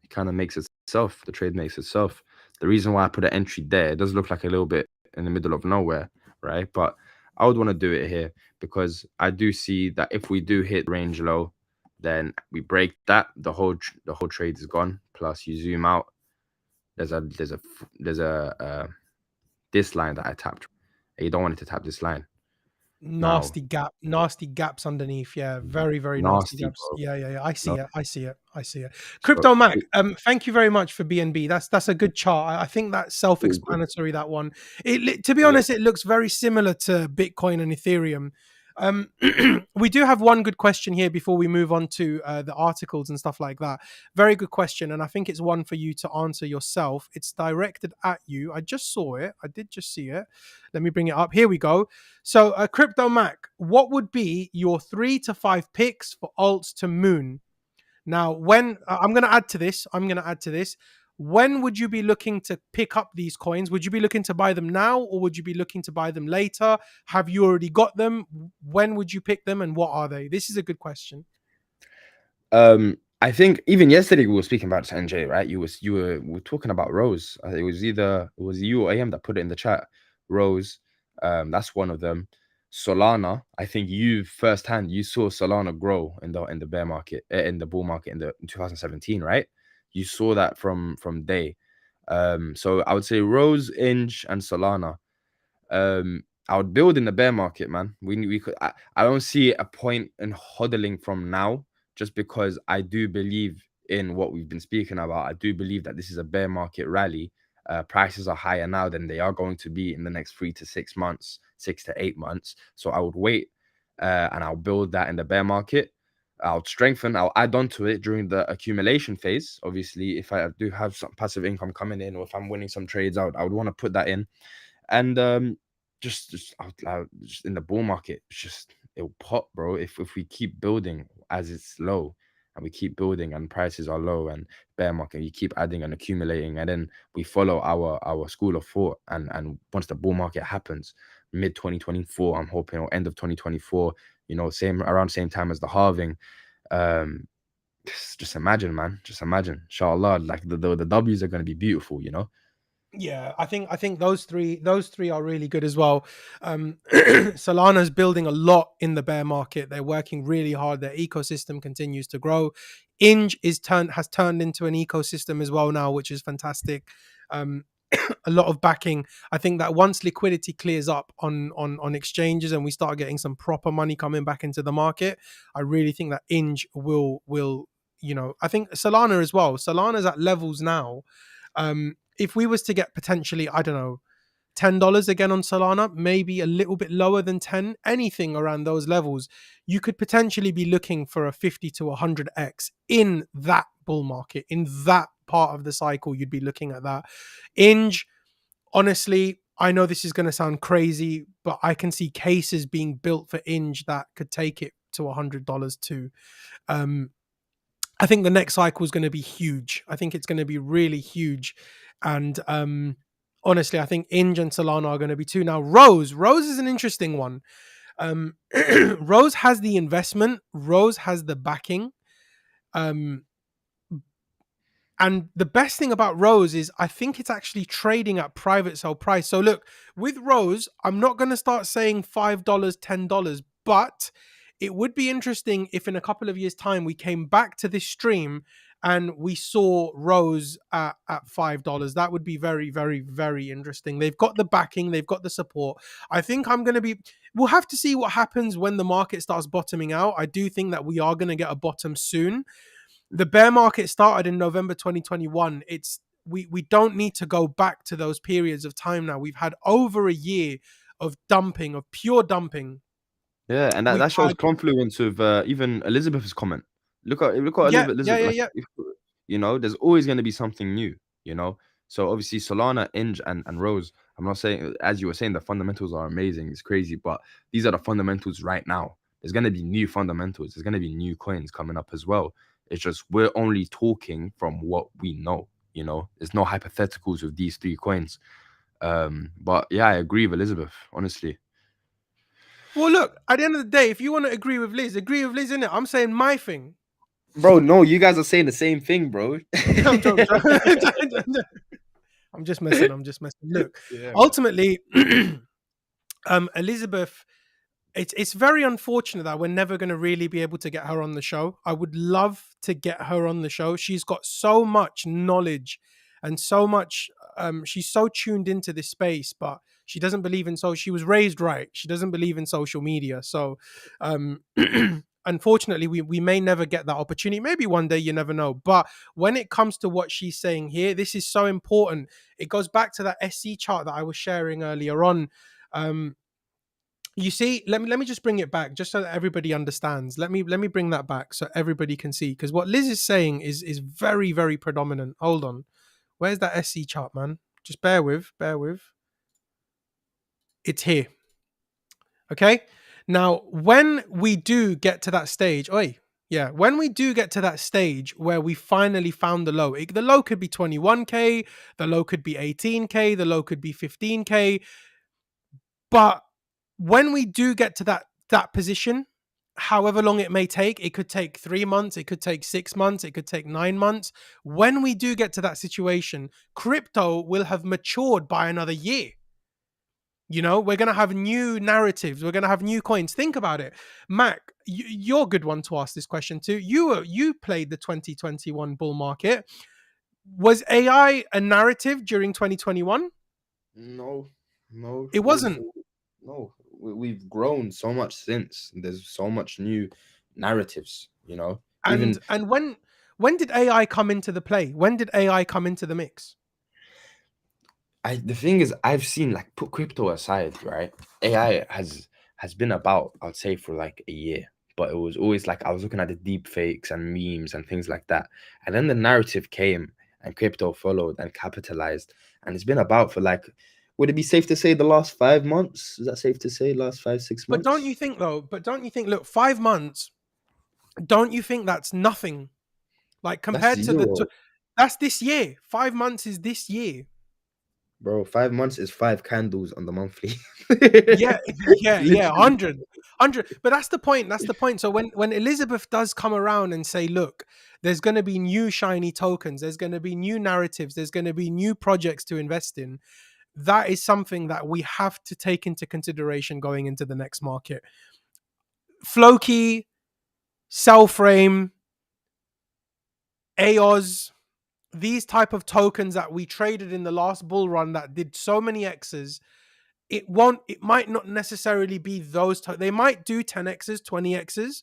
Speaker 2: It kind of makes it itself. The trade makes itself. The reason why I put an entry there, it does look like a little bit in the middle of nowhere, right? But I would want to do it here because I do see that if we do hit range low, then we break that, the whole trade is gone. Plus, you zoom out, there's a this line that I tapped. You don't want it to tap this line.
Speaker 1: Nasty gaps underneath. Yeah, very nasty gaps.
Speaker 2: Bro.
Speaker 1: Yeah. I see it.
Speaker 2: So,
Speaker 1: Cryptomakk, thank you very much for BNB. That's a good chart. I think that's self-explanatory, that one. To be honest, it looks very similar to Bitcoin and Ethereum. We do have one good question here before we move on to the articles and stuff like that. Very good question, and I think it's one for you to answer yourself. It's directed at you. I just saw it. I did just see it. Let me bring it up. Here we go. So, Cryptomakk, what would be your 3 to 5 picks for alts to moon? Now, when I'm going to add to this, when would you be looking to pick up these coins? Would you be looking to buy them now, or would you be looking to buy them later? Have you already got them? When would you pick them, and what are they? This is a good question.
Speaker 2: I think even yesterday we were speaking about NJ, right? We were talking about Rose. It was you or AM that put it in the chat. Rose, that's one of them. Solana, I think you firsthand you saw Solana grow in the bear market, in the bull market in 2017, right? You saw that from day. So I would say Rose, Inge, and Solana. I would build in the bear market, man. We could. I don't see a point in hodling from now, just because I do believe in what we've been speaking about. I do believe that this is a bear market rally. Prices are higher now than they are going to be in the next 3 to 6 months, 6 to 8 months. So I would wait and I'll build that in the bear market. I'll add on to it during the accumulation phase. Obviously, if I do have some passive income coming in, or if I'm winning some trades out, I would want to put that in. And just in the bull market, it'll pop, bro. If we keep building as it's low, and we keep building and prices are low, and bear market, you keep adding and accumulating, and then we follow our school of thought, and once the bull market happens, mid 2024, I'm hoping, or end of 2024, around same time as the halving. Just imagine, man. Just imagine. Inshallah, like the W's are going to be beautiful,
Speaker 1: Yeah, I think those three are really good as well. Solana's building a lot in the bear market. They're working really hard. Their ecosystem continues to grow. Inge has turned into an ecosystem as well now, which is fantastic. A lot of backing. I think that once liquidity clears up on exchanges and we start getting some proper money coming back into the market, I really think that Inge will I think Solana as well. Solana's at levels now. If we was to get potentially, I don't know, $10 again on Solana, maybe a little bit lower than 10, anything around those levels, you could potentially be looking for a 50 to 100x in that bull market, in that part of the cycle. You'd be looking at that. Inge, honestly, I know this is going to sound crazy, but I can see cases being built for Inge that could take it to $100 too. I think the next cycle is going to be huge. I think it's going to be really huge. And honestly, I think Inge and Solana are going to be too. Now, Rose is an interesting one. Rose has the investment. Rose has the backing. And the best thing about Rose is I think it's actually trading at private sell price. So look, with Rose, I'm not going to start saying $5, $10, but it would be interesting if in a couple of years' time we came back to this stream and we saw Rose at $5. That would be very, very, very interesting. They've got the backing. They've got the support. I think we'll have to see what happens when the market starts bottoming out. I do think that we are going to get a bottom soon. The bear market started in November 2021. We don't need to go back to those periods of time now. We've had over a year of dumping, of pure dumping.
Speaker 2: Yeah, and that shows confluence with even Elizabeth's comment. Look at Elizabeth. Yeah. There's always going to be something new. So obviously Solana, Inge, and Rose. I'm not saying, as you were saying, the fundamentals are amazing. It's crazy, but these are the fundamentals right now. There's going to be new fundamentals. There's going to be new coins coming up as well. It's just we're only talking from what we know. There's no hypotheticals with these 3 coins. But yeah, I agree with Elizabeth, honestly.
Speaker 1: Well, look, at the end of the day, if you want to agree with Liz, innit? I'm saying my thing.
Speaker 2: Bro, no, you guys are saying the same thing, bro.
Speaker 1: I'm joking. I'm just messing. Look,
Speaker 2: Yeah, man.
Speaker 1: ultimately, Elizabeth, it's very unfortunate that we're never going to really be able to get her on the show. I would love to get her on the show. She's got so much knowledge and so much. She's so tuned into this space, but she doesn't believe in so. She was raised right. She doesn't believe in social media. So, unfortunately, we may never get that opportunity. Maybe one day, you never know. But when it comes to what she's saying here, this is so important. It goes back to that SC chart that I was sharing earlier on. You see, let me just bring it back just so that everybody understands. Let me bring that back so everybody can see, because what Liz is saying is very, very predominant. Hold on. Where's that SC chart, man? Just bear with. It's here. Okay? Now, when we do get to that stage, when we do get to that stage where we finally found the low, the low could be 21K, the low could be 18K, the low could be 15K. But when we do get to that position, however long it may take, it could take 3 months, it could take 6 months, it could take 9 months. When we do get to that situation, crypto will have matured by another year. You know, we're going to have new narratives. We're going to have new coins. Think about it. Mac, you're a good one to ask this question too. You played the 2021 bull market. Was AI a narrative during 2021?
Speaker 2: No, no,
Speaker 1: It wasn't.
Speaker 2: no. We've grown so much since. There's so much new narratives, you know.
Speaker 1: And
Speaker 2: Even
Speaker 1: and when did AI come into the play? When did AI come into the mix?
Speaker 2: the thing is, I've seen, like, put crypto aside, right? AI has been about, I'd say, for like a year, but it was always like I was looking at the deep fakes and memes and things like that, and then the narrative came, and crypto followed and capitalized, and it's been about for, like, would it be safe to say the last 5 months? Is that safe to say, last 5, 6
Speaker 1: But don't
Speaker 2: months?
Speaker 1: you think though? Look, 5 months. Don't you think that's nothing? Like
Speaker 2: That's
Speaker 1: compared to
Speaker 2: zero,
Speaker 1: that's this year. 5 months is this year.
Speaker 2: bro. 5 months is 5 candles on the monthly.
Speaker 1: Yeah, yeah,
Speaker 2: Literally.
Speaker 1: 100. But that's the point. That's the point. So when Elizabeth does come around and say, look, there's going to be new shiny tokens, there's going to be new narratives, there's going to be new projects to invest in. That is something that we have to take into consideration going into the next market. Floki, Cellframe, AOS, these type of tokens that we traded in the last bull run that did so many X's, it might not necessarily be those. They might do 10X's, 20X's.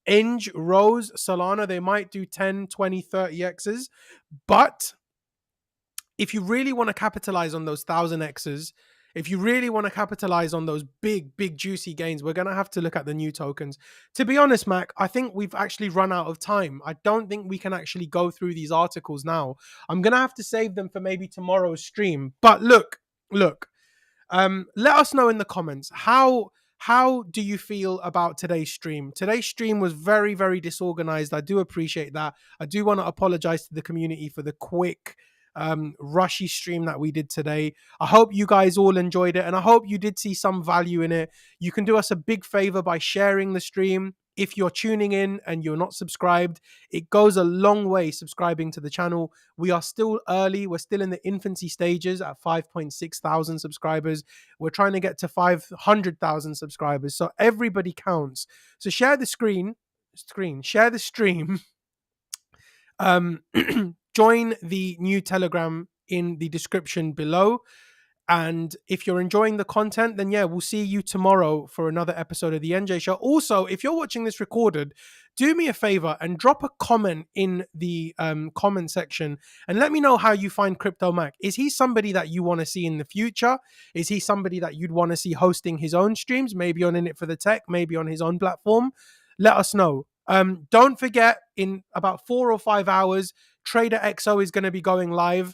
Speaker 1: Inge, Rose, Solana, they might do 10, 20, 30X's. But if you really want to capitalize on those 1000X's, if you really want to capitalize on those big, big, juicy gains, we're going to have to look at the new tokens. To be honest, Mac, I think we've actually run out of time. I don't think we can actually go through these articles now. I'm going to have to save them for maybe tomorrow's stream. But look, let us know in the comments how do you feel about today's stream? Today's stream was very, very disorganized. I do appreciate that. I do want to apologize to the community for the quick rushy stream that we did today. I hope you guys all enjoyed it, and I hope you did see some value in it. You can do us a big favor by sharing the stream. If you're tuning in and you're not subscribed, it goes a long way subscribing to the channel. We are still early. We're still in the infancy stages at 5.6 thousand subscribers. We're trying to get to 500,000 subscribers. So everybody counts. So share the share the stream. Join the new Telegram in the description below. And if you're enjoying the content, then yeah, we'll see you tomorrow for another episode of the NJ Show. Also, if you're watching this recorded, do me a favor and drop a comment in the comment section and let me know how you find Cryptomakk. Is he somebody that you want to see in the future? Is he somebody that you'd want to see hosting his own streams, maybe on In It for the Tech, maybe on his own platform? Let us know. Don't forget, in about 4 or 5 hours, Trader XO is going to be going live.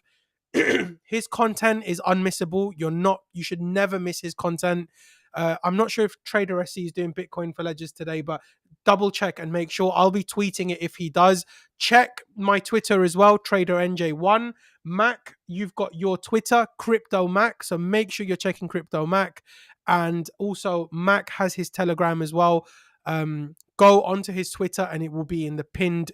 Speaker 1: His content is unmissable. You should never miss his content. I'm not sure if Trader SC is doing Bitcoin for Ledgers today, but double check and make sure. I'll be tweeting it if he does. Check my Twitter as well, Trader NJ1. Mac, you've got your Twitter, Cryptomakk. So make sure you're checking Cryptomakk. And also, Mac has his Telegram as well. Go go onto his Twitter, and it will be in the pinned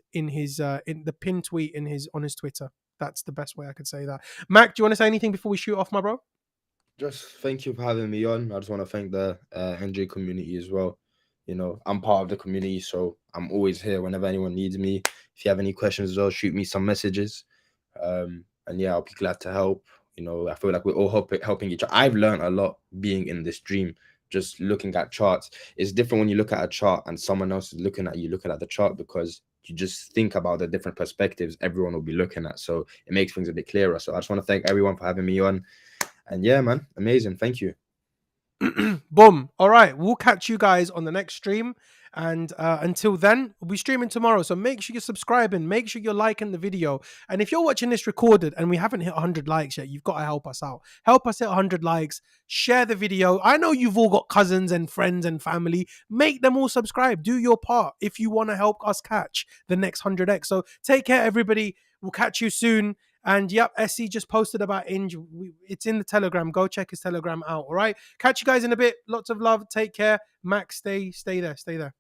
Speaker 1: tweet on his Twitter. That's the best way I could say that. Mac, do you want to say anything before we shoot off, my bro?
Speaker 2: Just thank you for having me on. I just want to thank the NJ community as well. You know, I'm part of the community, so I'm always here whenever anyone needs me. If you have any questions as well, shoot me some messages. And yeah, I'll be glad to help. You know, I feel like we're all helping each other. I've learned a lot being in this dream, just looking at charts. It's different when you look at a chart and someone else is looking at the chart, because you just think about the different perspectives everyone will be looking at. So it makes things a bit clearer. So I just want to thank everyone for having me on. And yeah, man, amazing. Thank you.
Speaker 1: Boom. All right. We'll catch you guys on the next stream. And until then, we'll be streaming tomorrow. So make sure you're subscribing. Make sure you're liking the video. And if you're watching this recorded and we haven't hit 100 likes yet, you've got to help us out. Help us hit 100 likes. Share the video. I know you've all got cousins and friends and family. Make them all subscribe. Do your part if you want to help us catch the next 100x. So take care, everybody. We'll catch you soon. And yep, SC just posted about Inge. It's in the Telegram. Go check his Telegram out. All right. Catch you guys in a bit. Lots of love. Take care. Max, stay there. Stay there.